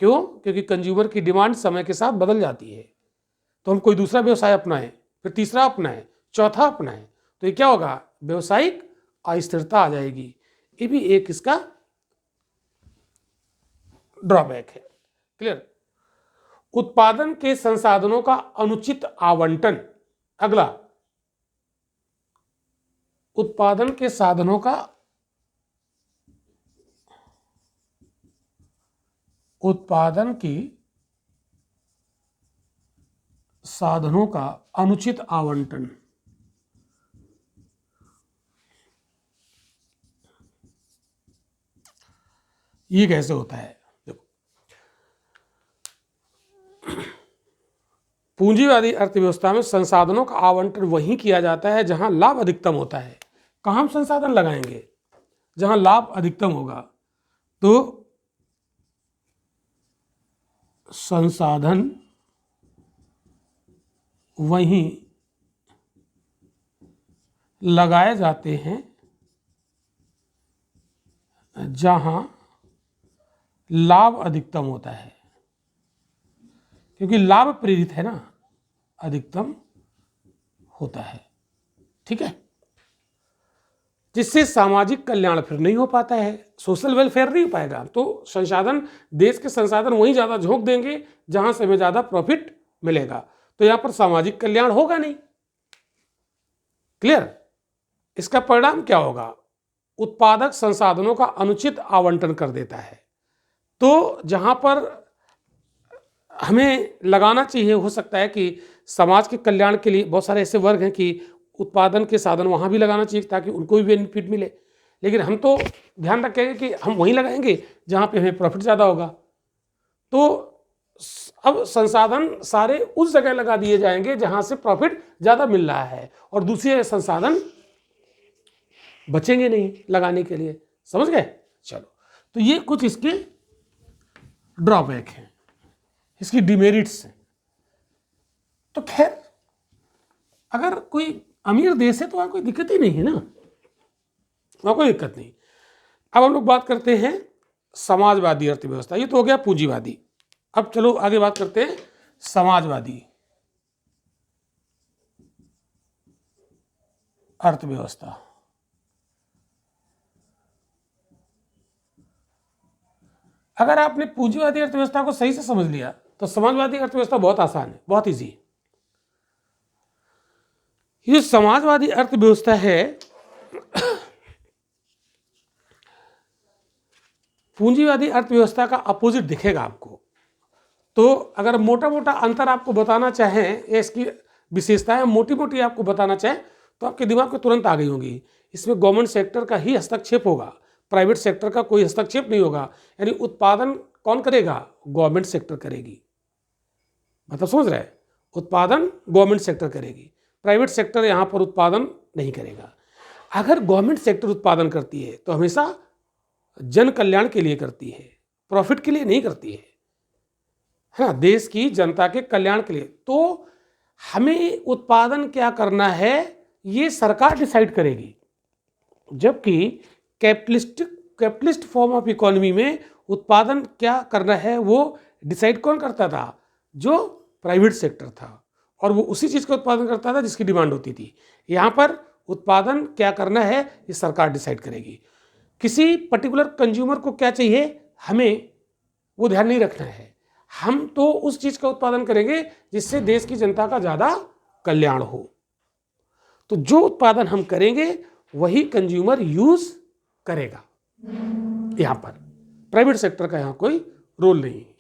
क्यों? क्योंकि कंज्यूमर की डिमांड समय के साथ बदल जाती है। तो हम कोई दूसरा व्यवसाय अपनाएं, फिर तीसरा अपनाएं, चौथा अपनाएं, तो ये क्या होगा? व्यावसायिक अस्थिरता आ जाएगी। ये भी एक इसका ड्रॉबैक है। क्लियर? उत्पादन के संसाधनों का अनुचित आवंटन। अगला, उत्पादन के साधनों का उत्पादन की साधनों का अनुचित आवंटन। ये कैसे होता है? देखो, पूंजीवादी अर्थव्यवस्था में संसाधनों का आवंटन वहीं किया जाता है जहां लाभ अधिकतम होता है। कहां हम संसाधन लगाएंगे? जहां लाभ अधिकतम होगा। तो संसाधन वहीं लगाए जाते हैं जहां लाभ अधिकतम होता है, क्योंकि लाभ प्रेरित है ना, अधिकतम होता है। ठीक है? जिससे सामाजिक कल्याण फिर नहीं हो पाता है, सोशल वेलफेयर नहीं हो पाएगा। तो संसाधन, देश के संसाधन वहीं ज़्यादा झोंक देंगे जहां से हमें ज़्यादा प्रॉफिट मिलेगा, तो यहां पर सामाजिक कल्याण होगा नहीं। क्लियर? इसका परिणाम क्या होगा? उत्पादक संसाधनों का अनुचित आवंटन कर देता है। तो जहां पर हमें लगाना चाहिए, हो सकता है कि समाज के कल्याण के लिए बहुत सारे ऐसे वर्ग हैं कि उत्पादन के साधन वहाँ भी लगाना चाहिए ताकि उनको भी बेनिफिट मिले। लेकिन हम तो ध्यान रखेंगे कि हम वहीं लगाएंगे जहाँ पे हमें प्रॉफिट ज़्यादा होगा। तो अब संसाधन सारे उस जगह लगा दिए जाएंगे जहाँ से प्रॉफिट ज़्यादा मिल रहा है, और दूसरे संसाधन बचेंगे नहीं लगाने के लिए। समझ गए? चलो, तो ये कुछ इसके ड्रॉबैक हैं, इसकी डिमेरिट्स हैं। तो खैर, अगर कोई अमीर देश है तो वहाँ कोई दिक्कत ही नहीं है ना, वहाँ कोई दिक्कत नहीं। अब हम लोग बात करते हैं समाजवादी अर्थव्यवस्था। ये तो हो गया पूंजीवादी। अब चलो आगे बात करते हैं समाजवादी अर्थव्यवस्था। अगर आपने पूंजीवादी अर्थव्यवस्था को सही से समझ लिया तो समाजवादी अर्थव्यवस्था बहुत आसान है, बहुत इजी है। ये समाजवादी अर्थव्यवस्था है, पूंजीवादी अर्थव्यवस्था का अपोजिट दिखेगा आपको। तो अगर मोटा मोटा अंतर आपको बताना चाहें, इसकी विशेषताएं मोटी मोटी आपको बताना चाहें, तो आपके दिमाग में तुरंत आ गई होंगी। इसमें गवर्नमेंट सेक्टर का ही हस्तक्षेप होगा, प्राइवेट सेक्टर का कोई हस्तक्षेप नहीं होगा। यानी उत्पादन कौन करेगा? गवर्नमेंट सेक्टर करेगी। मतलब समझ रहे हैं? उत्पादन गवर्नमेंट सेक्टर करेगी, प्राइवेट सेक्टर यहाँ पर उत्पादन नहीं करेगा। अगर गवर्नमेंट सेक्टर उत्पादन करती है तो हमेशा जन कल्याण के लिए करती है, प्रॉफिट के लिए नहीं करती है ना, देश की जनता के कल्याण के लिए। तो हमें उत्पादन क्या करना है ये सरकार डिसाइड करेगी। जबकि कैपिटलिस्ट फॉर्म ऑफ इकोनॉमी में उत्पादन क्या करना है वो डिसाइड कौन करता था? जो प्राइवेट सेक्टर था, और वो उसी चीज़ का उत्पादन करता था जिसकी डिमांड होती थी। यहाँ पर उत्पादन क्या करना है ये सरकार डिसाइड करेगी। किसी पर्टिकुलर कंज्यूमर को क्या चाहिए, हमें वो ध्यान नहीं रखना है। हम तो उस चीज़ का उत्पादन करेंगे जिससे देश की जनता का ज़्यादा कल्याण हो। तो जो उत्पादन हम करेंगे वही कंज्यूमर यूज करेगा। यहां पर प्राइवेट सेक्टर का यहां कोई रोल नहीं है।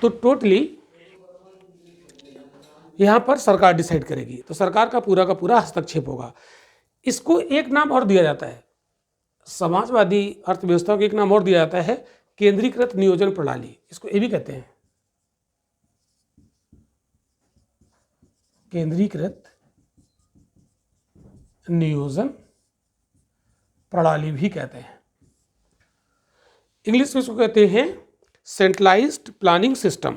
तो टोटली यहां पर सरकार डिसाइड करेगी, तो सरकार का पूरा हस्तक्षेप होगा। इसको एक नाम और दिया जाता है, समाजवादी अर्थव्यवस्था को एक नाम और दिया जाता है, केंद्रीकृत नियोजन प्रणाली। इसको ये भी कहते हैं, केंद्रीकृत नियोजन प्रणाली भी कहते हैं। इंग्लिश में इसको कहते हैं centralised planning system.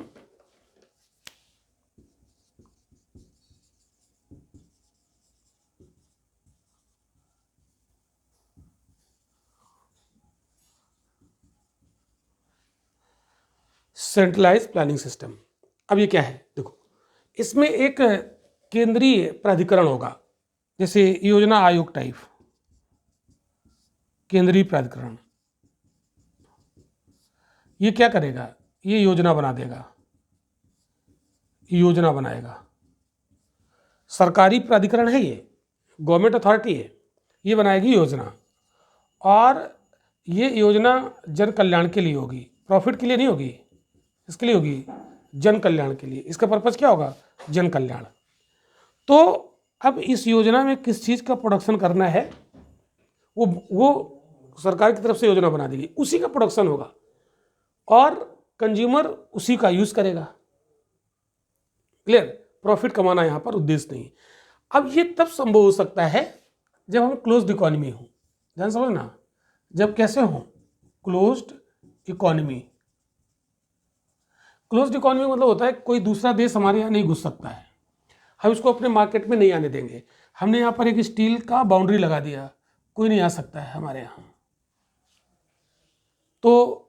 Centralised planning system. अब ये क्या है, देखो, इसमें एक केंद्रीय प्राधिकरण होगा, जैसे योजना आयोग टाइप केंद्रीय प्राधिकरण। ये क्या करेगा, ये योजना बना देगा, योजना बनाएगा। सरकारी प्राधिकरण है, ये गवर्नमेंट अथॉरिटी है, ये बनाएगी योजना। और ये योजना जन कल्याण के लिए होगी, प्रॉफिट के लिए नहीं होगी। इसके लिए होगी जन कल्याण के लिए। इसका पर्पज क्या होगा, जन कल्याण। तो अब इस योजना में किस चीज़ का प्रोडक्शन करना है, वो सरकार की तरफ से योजना बना देगी, उसी का प्रोडक्शन होगा और कंज्यूमर उसी का यूज करेगा। क्लियर, प्रॉफिट कमाना यहाँ पर उद्देश्य नहीं। अब ये तब संभव हो सकता है जब हम क्लोज्ड इकोनॉमी हो, ध्यान समझना, जब कैसे हो, क्लोज्ड इकोनॉमी। क्लोज्ड इकोनॉमी मतलब होता है कोई दूसरा देश हमारे यहाँ नहीं घुस सकता है, हम इसको अपने मार्केट में नहीं आने देंगे। हमने यहाँ पर एक स्टील का बाउंड्री लगा दिया, कोई नहीं आ सकता है हमारे यहाँ। तो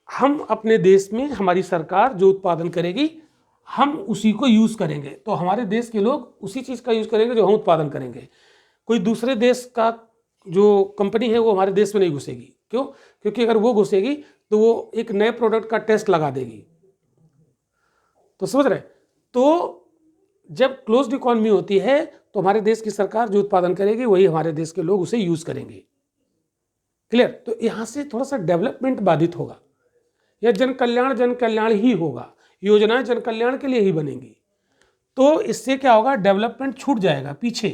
हम अपने देश में, हमारी सरकार जो उत्पादन करेगी हम उसी को यूज़ करेंगे, तो हमारे देश के लोग उसी चीज़ का यूज़ करेंगे जो हम उत्पादन करेंगे। कोई दूसरे देश का जो कंपनी है वो हमारे देश में नहीं घुसेगी। क्यों? क्योंकि अगर वो घुसेगी तो वो एक नए प्रोडक्ट का टेस्ट लगा देगी। तो समझ रहे? तो जब क्लोज्ड इकोनॉमी होती है तो हमारे देश की सरकार जो उत्पादन करेगी वही हमारे देश के लोग उसे यूज़ करेंगे। क्लियर? तो यहाँ से थोड़ा सा डेवलपमेंट बाधित होगा, या जन कल्याण ही होगा, योजनाएं जन कल्याण के लिए ही बनेंगी। तो इससे क्या होगा, डेवलपमेंट छूट जाएगा पीछे।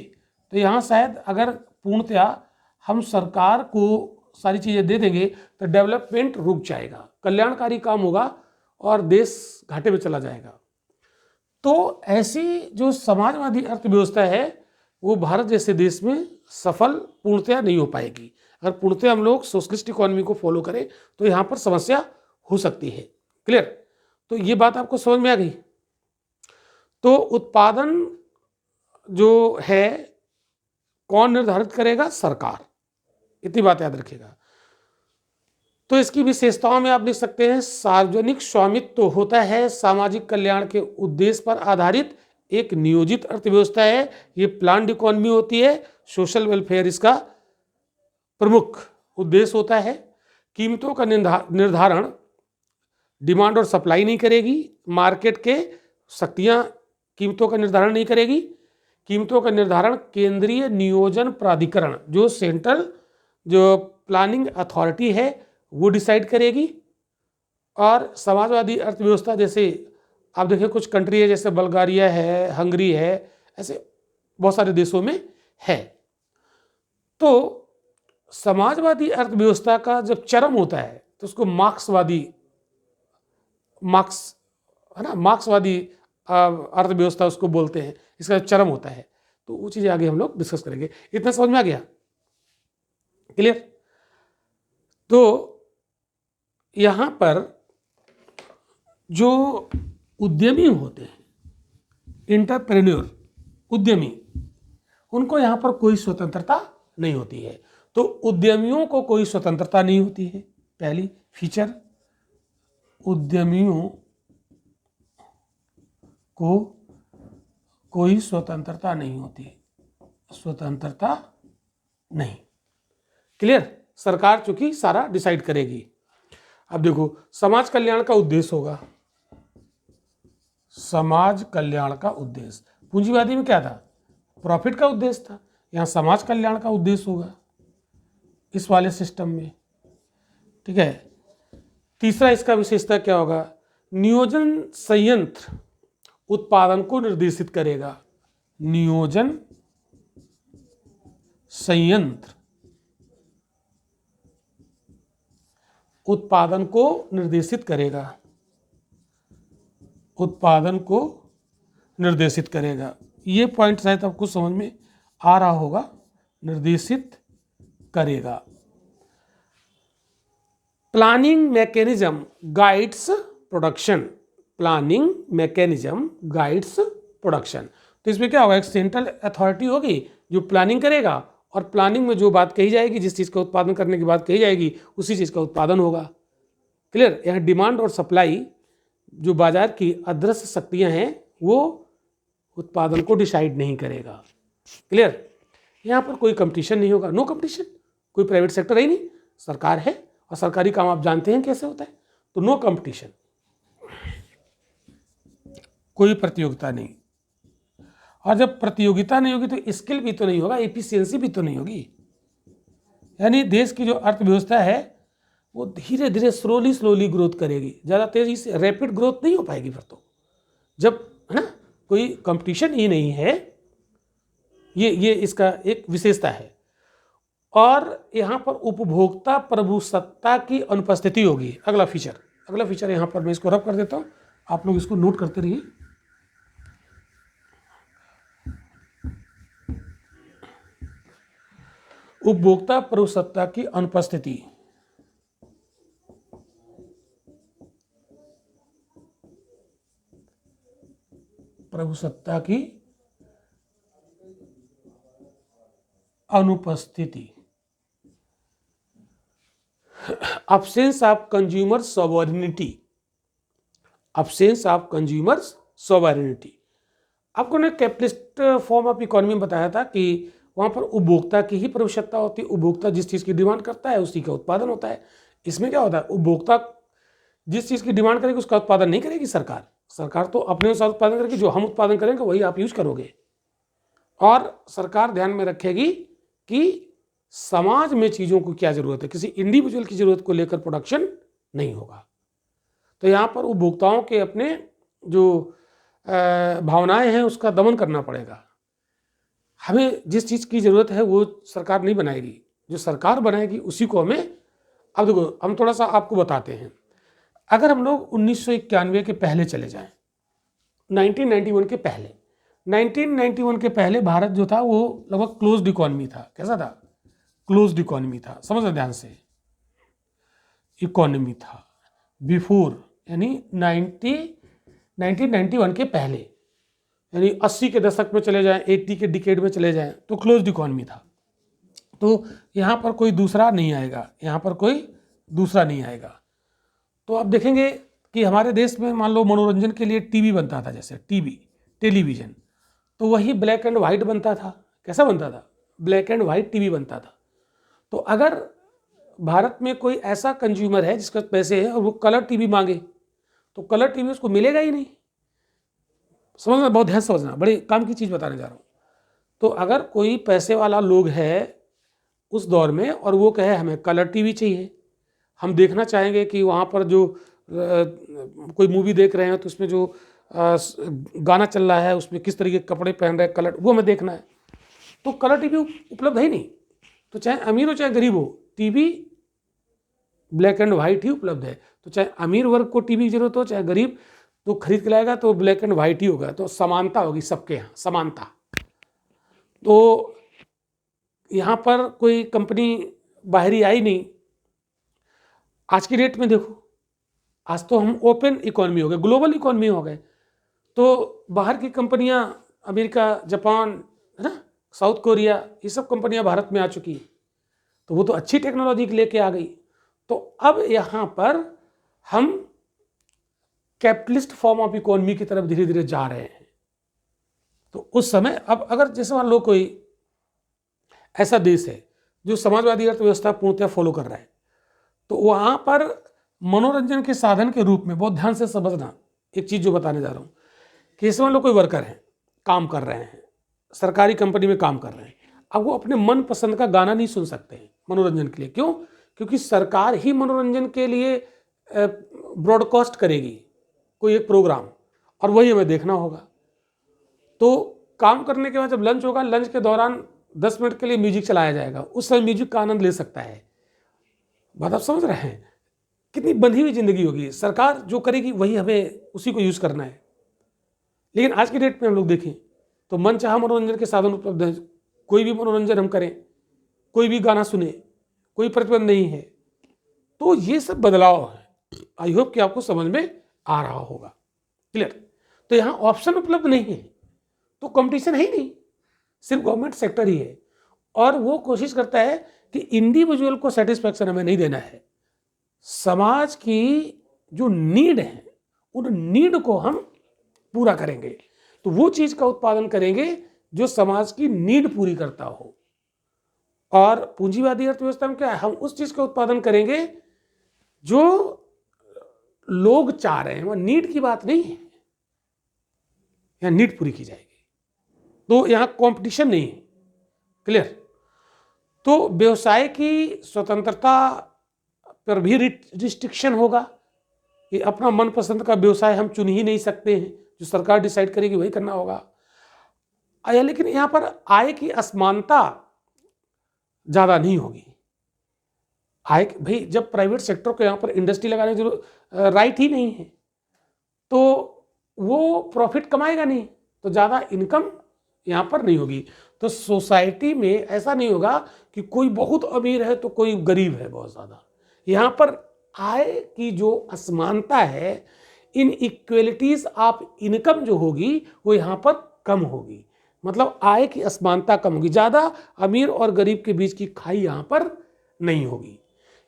तो यहाँ शायद अगर पूर्णतया हम सरकार को सारी चीज़ें दे देंगे तो डेवलपमेंट रुक जाएगा, कल्याणकारी काम होगा और देश घाटे में चला जाएगा। तो ऐसी जो समाजवादी अर्थव्यवस्था है वो भारत जैसे देश में सफल पूर्णतया नहीं हो पाएगी। अगर पूर्णतया हम लोग सोशलिस्ट इकोनॉमी को फॉलो करें तो यहाँ पर समस्या हो सकती है। क्लियर? तो ये बात आपको समझ में आ गई। तो उत्पादन जो है कौन निर्धारित करेगा, सरकार, इतनी बात याद रखिएगा। तो इसकी विशेषताओं में आप लिख सकते हैं, सार्वजनिक स्वामित्व तो होता है, सामाजिक कल्याण के उद्देश्य पर आधारित एक नियोजित अर्थव्यवस्था है, ये प्लान्ड इकोनॉमी होती है, सोशल वेलफेयर इसका प्रमुख उद्देश्य होता है। कीमतों का निर्धारण डिमांड और सप्लाई नहीं करेगी, मार्केट के शक्तियां कीमतों का निर्धारण नहीं करेगी। कीमतों का निर्धारण केंद्रीय नियोजन प्राधिकरण, जो सेंट्रल जो प्लानिंग अथॉरिटी है वो डिसाइड करेगी। और समाजवादी अर्थव्यवस्था जैसे आप देखें कुछ कंट्री है, जैसे बल्गारिया है, हंगरी है, ऐसे बहुत सारे देशों में है। तो समाजवादी अर्थव्यवस्था का जब चरम होता है तो उसको मार्क्सवादी अर्थव्यवस्था उसको बोलते हैं, इसका चरम होता है। तो वो चीज़ें आगे हम लोग डिस्कस करेंगे। इतना समझ में आ गया? क्लियर? तो यहाँ पर जो उद्यमी होते हैं, एंटरप्रेन्योर, उद्यमी, उनको यहाँ पर कोई स्वतंत्रता नहीं होती है। तो उद्यमियों को कोई स्वतंत्रता नहीं होती है, पहली फीचर। उद्यमियों को कोई स्वतंत्रता नहीं होती, स्वतंत्रता नहीं। क्लियर, सरकार चूंकि सारा डिसाइड करेगी। अब देखो, समाज कल्याण का उद्देश्य होगा, समाज कल्याण का उद्देश्य, पूंजीवादी में क्या था, प्रॉफिट का उद्देश्य था, यहाँ समाज कल्याण का उद्देश्य होगा इस वाले सिस्टम में। ठीक है, तीसरा इसका विशेषता क्या होगा, नियोजन संयंत्र उत्पादन को निर्देशित करेगा, नियोजन संयंत्र उत्पादन को निर्देशित करेगा, उत्पादन को निर्देशित करेगा। ये पॉइंट शायद आपको समझ में आ रहा होगा, निर्देशित करेगा। Planning mechanism guides production, planning mechanism guides production. तो इसमें क्या होगा, एक सेंट्रल अथॉरिटी होगी जो प्लानिंग करेगा, और प्लानिंग में जो बात कही जाएगी, जिस चीज़ का उत्पादन करने की बात कही जाएगी, उसी चीज़ का उत्पादन होगा। क्लियर, यहाँ डिमांड और सप्लाई जो बाजार की अदृश्य शक्तियाँ हैं वो उत्पादन को डिसाइड नहीं करेगा। क्लियर, यहाँ पर कोई कंपटीशन नहीं होगा, नो कंपटीशन, कोई प्राइवेट सेक्टर है ही नहीं, सरकार है, और सरकारी काम आप जानते हैं कैसे होता है, तो नो कंपटीशन, कोई प्रतियोगिता नहीं। और जब प्रतियोगिता नहीं होगी तो स्किल भी तो नहीं होगा, एफिशिएंसी भी तो नहीं होगी। यानी देश की जो अर्थव्यवस्था है वो धीरे धीरे स्लोली ग्रोथ करेगी, ज़्यादा तेजी से रैपिड ग्रोथ नहीं हो पाएगी फिर तो, जब है ना कोई कंपटीशन ही नहीं है। ये इसका एक विशेषता है। और यहाँ पर उपभोक्ता प्रभुसत्ता की अनुपस्थिति होगी। अगला फीचर यहाँ पर मैं इसको रब कर देता हूँ, आप लोग इसको नोट करते रहिए। उपभोक्ता प्रभुसत्ता की अनुपस्थिति, प्रभुसत्ता की अनुपस्थिति, absence of consumer sovereignty, absence of consumers sovereignty। आपको ने कैपिटलिस्ट फॉर्म ऑफ इकोनॉमी में बताया था कि वहाँ पर उपभोक्ता की ही प्रभुसत्ता होती है, उपभोक्ता जिस चीज़ की डिमांड करता है उसी का उत्पादन होता है। इसमें क्या होता है, उपभोक्ता जिस चीज़ की डिमांड करेगी उसका उत्पादन नहीं करेगी सरकार तो अपने अनुसार उत्पादन करेगी, जो हम उत्पादन करेंगे वही आप यूज करोगे। और सरकार ध्यान में रखेगी कि समाज में चीज़ों को क्या ज़रूरत है, किसी इंडिविजुअल की ज़रूरत को लेकर प्रोडक्शन नहीं होगा। तो यहाँ पर उपभोक्ताओं के अपने जो भावनाएं हैं उसका दमन करना पड़ेगा। हमें जिस चीज़ की ज़रूरत है वो सरकार नहीं बनाएगी, जो सरकार बनाएगी उसी को हमें। अब देखो, हम थोड़ा सा आपको बताते हैं। अगर हम लोग 1991 के पहले चले जाएं, 1991 के पहले, 1991 के पहले भारत जो था वो लगभग क्लोज्ड इकोनॉमी था। कैसा था, क्लोज्ड इकोनॉमी था, समझना ध्यान से, इकोनॉमी था बिफोर, यानी 1991 के पहले, यानी 80 के दशक में चले जाएं, 80 के डिकेड में चले जाएं, तो क्लोज्ड इकोनॉमी था। तो यहाँ पर कोई दूसरा नहीं आएगा, यहाँ पर कोई दूसरा नहीं आएगा। तो आप देखेंगे कि हमारे देश में मान लो मनोरंजन के लिए टीवी बनता था, जैसे टीवी, टेलीविज़न, तो वही ब्लैक एंड वाइट बनता था। कैसा बनता था, ब्लैक एंड वाइट टीवी बनता था। तो अगर भारत में कोई ऐसा कंज्यूमर है जिसका पैसे है और वो कलर टीवी मांगे, तो कलर टीवी उसको मिलेगा ही नहीं। समझना, बहुत ध्यान समझना, बड़ी काम की चीज़ बताने जा रहा हूँ। तो अगर कोई पैसे वाला लोग है उस दौर में और वो कहे हमें कलर टीवी चाहिए, हम देखना चाहेंगे कि वहाँ पर जो कोई मूवी देख रहे हैं तो उसमें जो गाना चल रहा है उसमें किस तरीके के कपड़े पहन रहे हैं, कलर, वो हमें देखना है, तो कलर टीवी उपलब्ध है ही नहीं। तो चाहे अमीर हो चाहे गरीब हो, टीवी ब्लैक एंड वाइट ही उपलब्ध है। तो चाहे अमीर वर्ग को टीवी की जरूरत हो चाहे गरीब, तो खरीद के लाएगा तो ब्लैक एंड वाइट ही होगा। तो समानता होगी सबके यहाँ, समानता। तो यहाँ पर कोई कंपनी बाहरी आई नहीं। आज की डेट में देखो, आज तो हम ओपन इकोनॉमी हो गए, ग्लोबल इकोनॉमी हो गए। तो बाहर की कंपनियां, अमेरिका, जापान, है ना, साउथ कोरिया, ये सब कंपनियां भारत में आ चुकी, तो वो तो अच्छी टेक्नोलॉजी लेके आ गई। तो अब यहाँ पर हम कैपिटलिस्ट फॉर्म ऑफ इकोनॉमी की तरफ धीरे धीरे जा रहे हैं। तो उस समय अब अगर जैसे मान लो कोई ऐसा देश है जो समाजवादी अर्थव्यवस्था पूर्णतः फॉलो कर रहा है। तो वहाँ पर मनोरंजन के साधन के रूप में बहुत ध्यान से समझना एक चीज़ जो बताने जा रहा हूँ कि इसमें लोग कोई वर्कर हैं, काम कर रहे हैं, सरकारी कंपनी में काम कर रहे हैं, अब वो अपने मन पसंद का गाना नहीं सुन सकते हैं मनोरंजन के लिए। क्यों? क्योंकि सरकार ही मनोरंजन के लिए ब्रॉडकास्ट करेगी कोई एक प्रोग्राम और वही हमें देखना होगा। तो काम करने के बाद जब लंच होगा, लंच के दौरान 10 मिनट के लिए म्यूजिक चलाया जाएगा, उस समय म्यूजिक का आनंद ले सकता है। बात आप समझ रहे हैं? कितनी बंधी हुई जिंदगी होगी। सरकार जो करेगी वही हमें उसी को यूज करना है। लेकिन आज की डेट में हम लोग देखें तो मन चाहा मनोरंजन के साधन उपलब्ध हैं, कोई भी मनोरंजन हम करें, कोई भी गाना सुने, कोई प्रतिबंध नहीं है। तो ये सब बदलाव है। आई होप कि आपको समझ में आ रहा होगा। क्लियर? तो यहाँ ऑप्शन उपलब्ध नहीं है, तो कंपटीशन है ही नहीं, सिर्फ गवर्नमेंट सेक्टर ही है। और वो कोशिश करता है कि इंडिविजुअल को सेटिस्फैक्शन हमें नहीं देना है, समाज की जो नीड है उन नीड को हम पूरा करेंगे। तो वो चीज का उत्पादन करेंगे जो समाज की नीड पूरी करता हो। और पूंजीवादी अर्थव्यवस्था में क्या है? हम उस चीज का उत्पादन करेंगे जो लोग चाह रहे हैं। वह नीड की बात नहीं है, यहाँ नीड पूरी की जाएगी। तो यहाँ कंपटीशन नहीं है। क्लियर? तो व्यवसाय की स्वतंत्रता पर भी रिस्ट्रिक्शन होगा कि अपना मनपसंद का व्यवसाय हम चुन ही नहीं सकते हैं, जो सरकार डिसाइड करेगी वही करना होगा। लेकिन यहाँ पर आय की असमानता ज़्यादा नहीं होगी। आय भाई, जब प्राइवेट सेक्टर को यहाँ पर इंडस्ट्री लगाने की राइट ही नहीं है तो वो प्रॉफिट कमाएगा नहीं, तो ज़्यादा इनकम यहाँ पर नहीं होगी। तो सोसाइटी में ऐसा नहीं होगा कि कोई बहुत अमीर है तो कोई गरीब है बहुत ज़्यादा। यहाँ पर आय की जो असमानता है, इन इक्वलिटीज ऑफ इनकम जो होगी वो यहाँ पर कम होगी। मतलब आय की असमानता कम होगी, ज़्यादा अमीर और गरीब के बीच की खाई यहाँ पर नहीं होगी।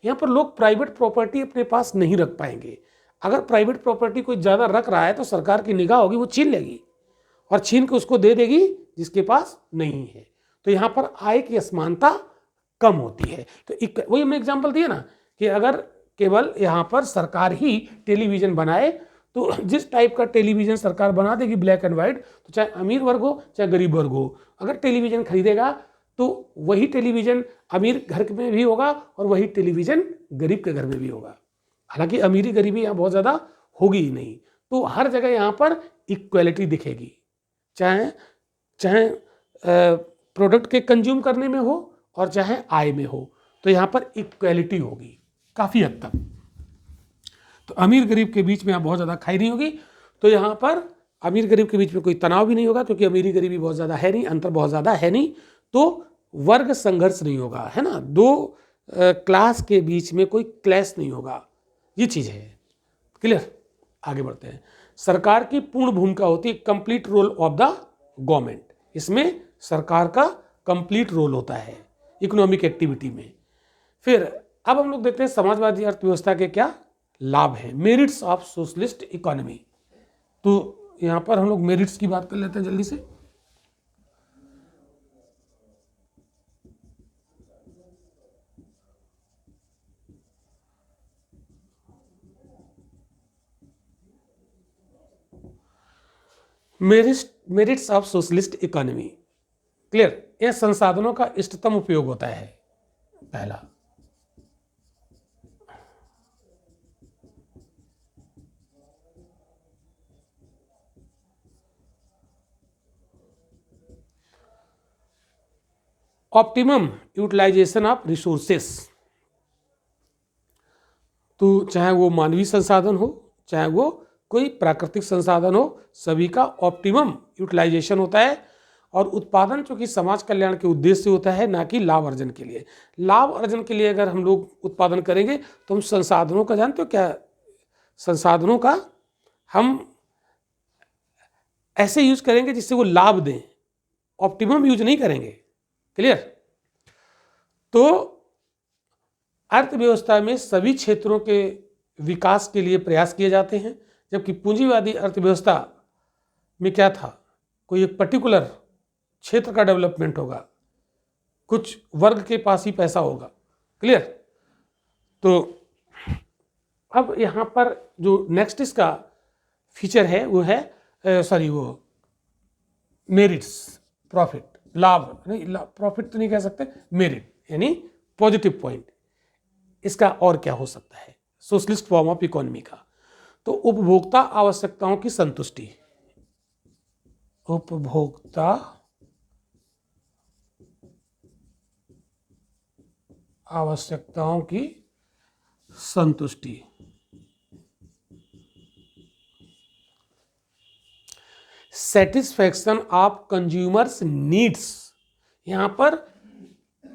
यहाँ पर लोग प्राइवेट प्रॉपर्टी अपने पास नहीं रख पाएंगे। अगर प्राइवेट प्रॉपर्टी कोई ज़्यादा रख रहा है तो सरकार की निगाह होगी, वो छीन लेगी और छीन के उसको दे देगी जिसके पास नहीं है। तो यहाँ पर आय की असमानता कम होती है। तो वही हमने एग्जाम्पल दिया ना कि अगर केवल यहाँ पर सरकार ही टेलीविज़न बनाए तो जिस टाइप का टेलीविज़न सरकार बना देगी ब्लैक एंड वाइट, तो चाहे अमीर वर्ग हो चाहे गरीब वर्ग हो, अगर टेलीविज़न खरीदेगा तो वही टेलीविज़न अमीर घर में भी होगा और वही टेलीविज़न गरीब के घर में भी होगा। हालांकि अमीरी गरीबी यहाँ बहुत ज़्यादा होगी ही नहीं। तो हर जगह यहाँ पर इक्वलिटी दिखेगी, चाहे चाहे प्रोडक्ट के कंज्यूम करने में हो और चाहे आय में हो, तो यहाँ पर इक्वलिटी होगी काफ़ी हद तक। तो अमीर गरीब के बीच में यहाँ बहुत ज़्यादा खाई नहीं होगी। तो यहाँ पर अमीर गरीब के बीच में कोई तनाव भी नहीं होगा क्योंकि अमीरी गरीबी बहुत ज़्यादा है नहीं, अंतर बहुत ज़्यादा है नहीं। तो वर्ग संघर्ष नहीं होगा, है ना, दो क्लास के बीच में कोई क्लैश नहीं होगा। ये चीज़ है। क्लियर? आगे बढ़ते हैं। सरकार की पूर्ण भूमिका होती है, complete role of the government. इसमें सरकार का कंप्लीट रोल होता है इकोनॉमिक एक्टिविटी में। फिर अब हम लोग देखते हैं समाजवादी अर्थव्यवस्था के क्या लाभ हैं, मेरिट्स ऑफ सोशलिस्ट इकोनॉमी। तो यहाँ पर हम लोग मेरिट्स की बात कर लेते हैं जल्दी से। Merits of socialist economy. Clear? यह संसाधनों का इष्टतम उपयोग होता है। पहला, ऑप्टिमम यूटिलाइजेशन ऑफ रिसोर्सेस। तो चाहे वो मानवीय संसाधन हो चाहे वो कोई प्राकृतिक संसाधन हो, सभी का ऑप्टिमम यूटिलाइजेशन होता है। और उत्पादन चूंकि समाज कल्याण के उद्देश्य से होता है, ना कि लाभ अर्जन के लिए। लाभ अर्जन के लिए अगर हम लोग उत्पादन करेंगे तो हम संसाधनों का, जानते हो क्या, संसाधनों का हम ऐसे यूज करेंगे जिससे वो लाभ दें, ऑप्टिमम यूज नहीं करेंगे। क्लियर? तो अर्थव्यवस्था में सभी क्षेत्रों के विकास के लिए प्रयास किए जाते हैं, जबकि पूंजीवादी अर्थव्यवस्था में क्या था, कोई एक पर्टिकुलर क्षेत्र का डेवलपमेंट होगा, कुछ वर्ग के पास ही पैसा होगा। क्लियर। तो अब यहाँ पर जो नेक्स्ट इसका फीचर है वो है वो मेरिट्स, प्रॉफिट, लाभ नहीं, प्रॉफिट तो नहीं कह सकते, मेरिट यानी पॉजिटिव पॉइंट। इसका और क्या हो सकता है सोशलिस्ट फॉर्म ऑफ इकोनॉमी का? तो उपभोक्ता आवश्यकताओं की संतुष्टि, उपभोक्ता आवश्यकताओं की संतुष्टि, सेटिस्फैक्शन ऑफ कंज्यूमर्स नीड्स। यहां पर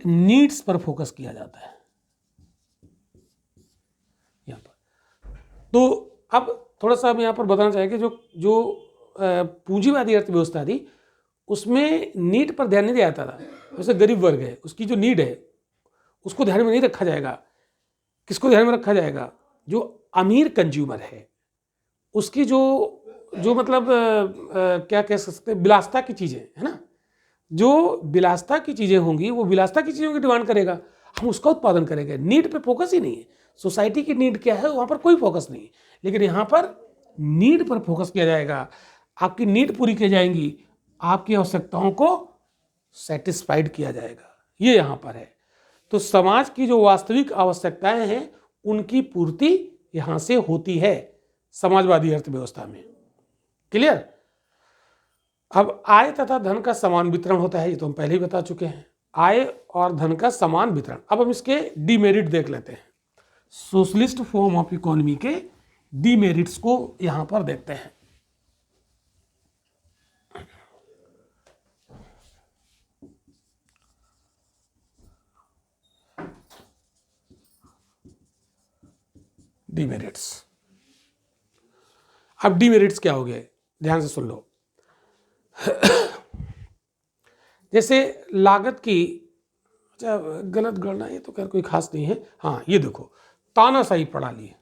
नीड्स पर फोकस किया जाता है यहां पर। तो अब थोड़ा सा हम यहां पर बताना चाहेंगे, जो पूंजीवादी अर्थव्यवस्था थी उसमें नीड पर ध्यान नहीं दिया जाता था। जैसे गरीब वर्ग है, उसकी जो नीड है उसको ध्यान में नहीं रखा जाएगा। किसको ध्यान में रखा जाएगा? जो अमीर कंज्यूमर है उसकी जो मतलब क्या कह सकते हैं, विलासता की चीज़ें है ना, जो विलासता की चीज़ें होंगी वो विलासता की चीज़ों की डिमांड करेगा, हम उसका उत्पादन करेंगे। नीड पे फोकस ही नहीं है। सोसाइटी की नीड क्या है वहाँ पर कोई फोकस नहीं है, लेकिन यहाँ पर नीड पर फोकस किया जाएगा। आपकी नीड पूरी की जाएंगी, आपकी आवश्यकताओं को सेटिस्फाइड किया जाएगा, ये यहाँ पर है। तो समाज की जो वास्तविक आवश्यकताएं हैं उनकी पूर्ति यहाँ से होती है समाजवादी अर्थव्यवस्था में। क्लियर। अब आय तथा धन का समान वितरण होता है, ये तो हम पहले ही बता चुके हैं, आय और धन का समान वितरण। अब हम इसके डीमेरिट देख लेते हैं। सोशलिस्ट फॉर्म ऑफ इकोनॉमी के डीमेरिट्स को यहां पर देखते हैं। डीमेरिट्स। अब डीमेरिट्स क्या हो गए, ध्यान से सुन लो। जैसे लागत की, अच्छा गलत गणना, ये तो खैर कोई खास नहीं है। हाँ ये देखो, तानाशाही प्रणाली है।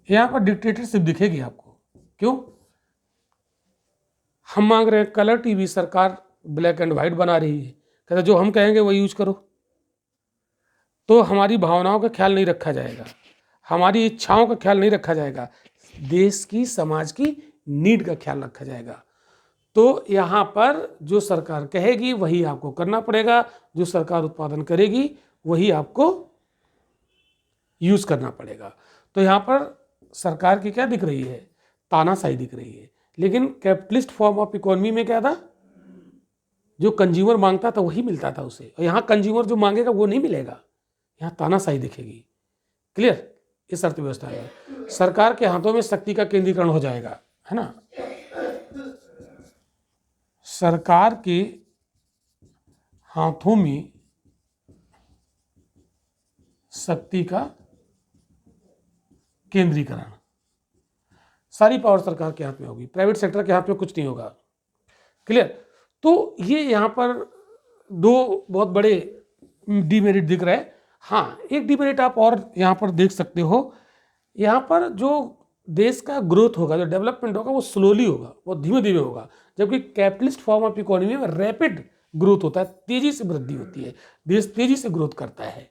यहां पर डिक्टेटरशिप दिखेगी आपको। क्यों? हम मांग रहे हैं कलर टीवी, सरकार ब्लैक एंड व्हाइट बना रही है, कहते जो हम कहेंगे वो यूज करो। तो हमारी भावनाओं का ख्याल नहीं रखा जाएगा, हमारी इच्छाओं का ख्याल नहीं रखा जाएगा, देश की समाज की नीड का ख्याल रखा जाएगा। तो यहाँ पर जो सरकार कहेगी वही आपको करना पड़ेगा, जो सरकार उत्पादन करेगी वही आपको यूज करना पड़ेगा। तो यहाँ पर सरकार की क्या दिख रही है? तानाशाही दिख रही है। लेकिन कैपिटलिस्ट फॉर्म ऑफ इकोनॉमी में क्या था? जो कंज्यूमर मांगता था वही मिलता था उसे, और यहाँ कंज्यूमर जो मांगेगा वो नहीं मिलेगा, यहाँ तानाशाही दिखेगी। क्लियर। इस अर्थव्यवस्था में सरकार के हाथों में शक्ति का केंद्रीकरण हो जाएगा, है ना। सरकार के हाथों में शक्ति का केंद्रीकरण, सारी पावर सरकार के हाथ में होगी, प्राइवेट सेक्टर के हाथ में कुछ नहीं होगा। क्लियर। तो ये यहाँ पर दो बहुत बड़े डीमेरिट दिख रहे हैं। हाँ एक डीमेरिट आप और यहाँ पर देख सकते हो, यहाँ पर जो देश का ग्रोथ होगा, जो डेवलपमेंट होगा वो स्लोली होगा, वो धीमे धीमे होगा, जबकि कैपिटलिस्ट फॉर्म ऑफ इकोनॉमी में रैपिड ग्रोथ होता है, तेजी से वृद्धि होती है, देश तेजी से ग्रोथ करता है।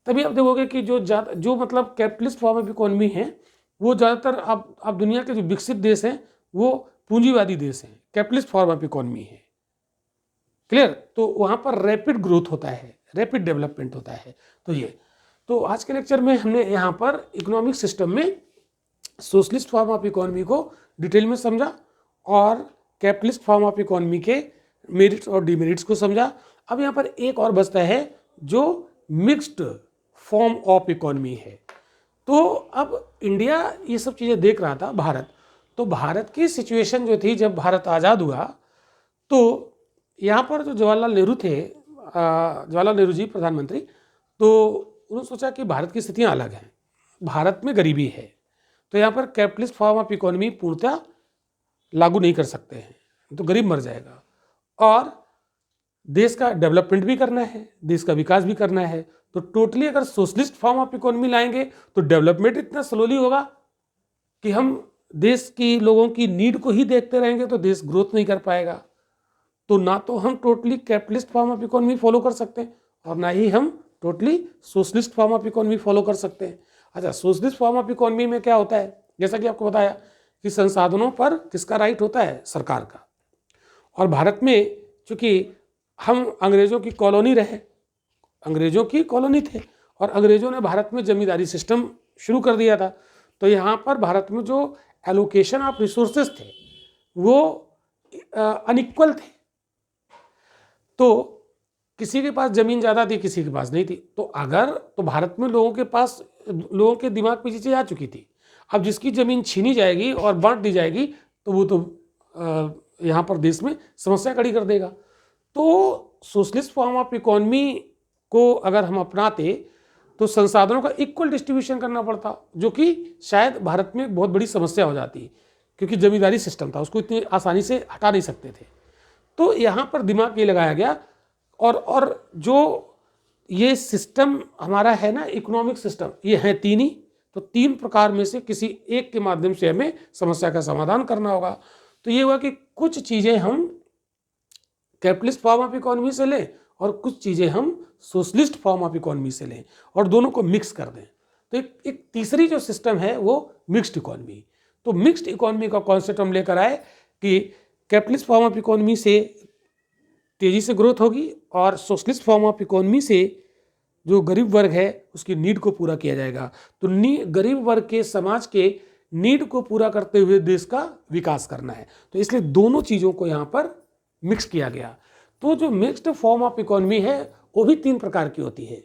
तभी आप देखोगे कि जो मतलब कैपिटलिस्ट फॉर्म ऑफ इकोनॉमी है वो ज़्यादातर आप दुनिया के जो विकसित देश हैं वो पूंजीवादी देश हैं, कैपिटलिस्ट फॉर्म ऑफ इकोनॉमी है। क्लियर। तो वहाँ पर रैपिड ग्रोथ होता है, रैपिड डेवलपमेंट होता है। तो आज के लेक्चर में हमने यहाँ पर इकोनॉमिक सिस्टम में सोशलिस्ट फॉर्म ऑफ इकोनॉमी को डिटेल में समझा और कैपिटलिस्ट फॉर्म ऑफ इकोनॉमी के मेरिट्स और डिमेरिट्स को समझा। अब यहाँ पर एक और बचता है जो मिक्स्ड फॉर्म ऑफ इकोनॉमी है। तो अब इंडिया ये सब चीज़ें देख रहा था, भारत, तो भारत की सिचुएशन जो थी जब भारत आज़ाद हुआ, तो यहाँ पर जो जवाहरलाल नेहरू थे, जवाहरलाल नेहरू जी प्रधानमंत्री, तो उन्होंने सोचा कि भारत की स्थितियाँ अलग हैं, भारत में गरीबी है, तो यहाँ पर कैपिटलिस्ट फॉर्म ऑफ इकोनॉमी पूर्णतः लागू नहीं कर सकते हैं, तो गरीब मर जाएगा, और देश का डेवलपमेंट भी करना है, देश का विकास भी करना है। तो टोटली अगर सोशलिस्ट फॉर्म ऑफ इकोनॉमी लाएंगे तो डेवलपमेंट इतना स्लोली होगा कि हम देश की लोगों की नीड को ही देखते रहेंगे तो देश ग्रोथ नहीं कर पाएगा। तो ना तो हम totally capitalist form of economy follow कर सकते हैं और ना ही हम totally socialist form of economy follow कर सकते हैं। अच्छा, सोशलिस्ट फॉर्म ऑफ इकोनॉमी में क्या होता है, जैसा कि आपको बताया कि संसाधनों पर किसका राइट होता है, सरकार का। और भारत में चूंकि हम अंग्रेजों की कॉलोनी रहे, अंग्रेजों की कॉलोनी थे और अंग्रेजों ने भारत में जमींदारी सिस्टम शुरू कर दिया था, तो यहाँ पर भारत में जो एलोकेशन ऑफ रिसोर्सेज थे वो अनइक्वल थे। तो किसी के पास जमीन ज़्यादा थी, किसी के पास नहीं थी। तो भारत में लोगों के दिमाग में चीज़ें आ चुकी थी। अब जिसकी ज़मीन छीनी जाएगी और बांट दी जाएगी तो वो तो यहाँ पर देश में समस्या खड़ी कर देगा। तो सोशलिस्ट फॉर्म ऑफ इकोनॉमी को अगर हम अपनाते तो संसाधनों का इक्वल डिस्ट्रीब्यूशन करना पड़ता, जो कि शायद भारत में बहुत बड़ी समस्या हो जाती, क्योंकि जमींदारी सिस्टम था, उसको इतनी आसानी से हटा नहीं सकते थे। तो यहाँ पर दिमाग ये लगाया गया और जो ये सिस्टम हमारा है ना, इकोनॉमिक सिस्टम, ये है तीन ही। तो तीन प्रकार में से किसी एक के माध्यम से हमें समस्या का समाधान करना होगा। तो ये हुआ कि कुछ चीज़ें हम कैपिटलिस्ट फॉर्म ऑफ इकोनॉमी से लें और कुछ चीज़ें हम सोशलिस्ट फॉर्म ऑफ इकोनॉमी से लें और दोनों को मिक्स कर दें। तो एक तीसरी जो सिस्टम है वो मिक्स्ड इकोनॉमी। तो मिक्स्ड इकोनॉमी का कॉन्सेप्ट हम लेकर आए कि कैपिटलिस्ट फॉर्म ऑफ इकोनॉमी से तेज़ी से ग्रोथ होगी और सोशलिस्ट फॉर्म ऑफ इकोनॉमी से जो गरीब वर्ग है उसकी नीड को पूरा किया जाएगा। तो गरीब वर्ग के समाज के नीड को पूरा करते हुए देश का विकास करना है। तो इसलिए दोनों चीज़ों को यहाँ पर मिक्स किया गया। तो जो मिक्स्ड फॉर्म ऑफ इकोनॉमी है वो भी तीन प्रकार की होती है।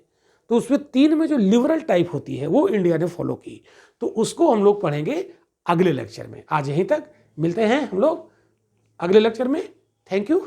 तो उसमें तीन में जो लिबरल टाइप होती है वो इंडिया ने फॉलो की। तो उसको हम लोग पढ़ेंगे अगले लेक्चर में। आज यहीं तक, मिलते हैं हम लोग अगले लेक्चर में। Thank you.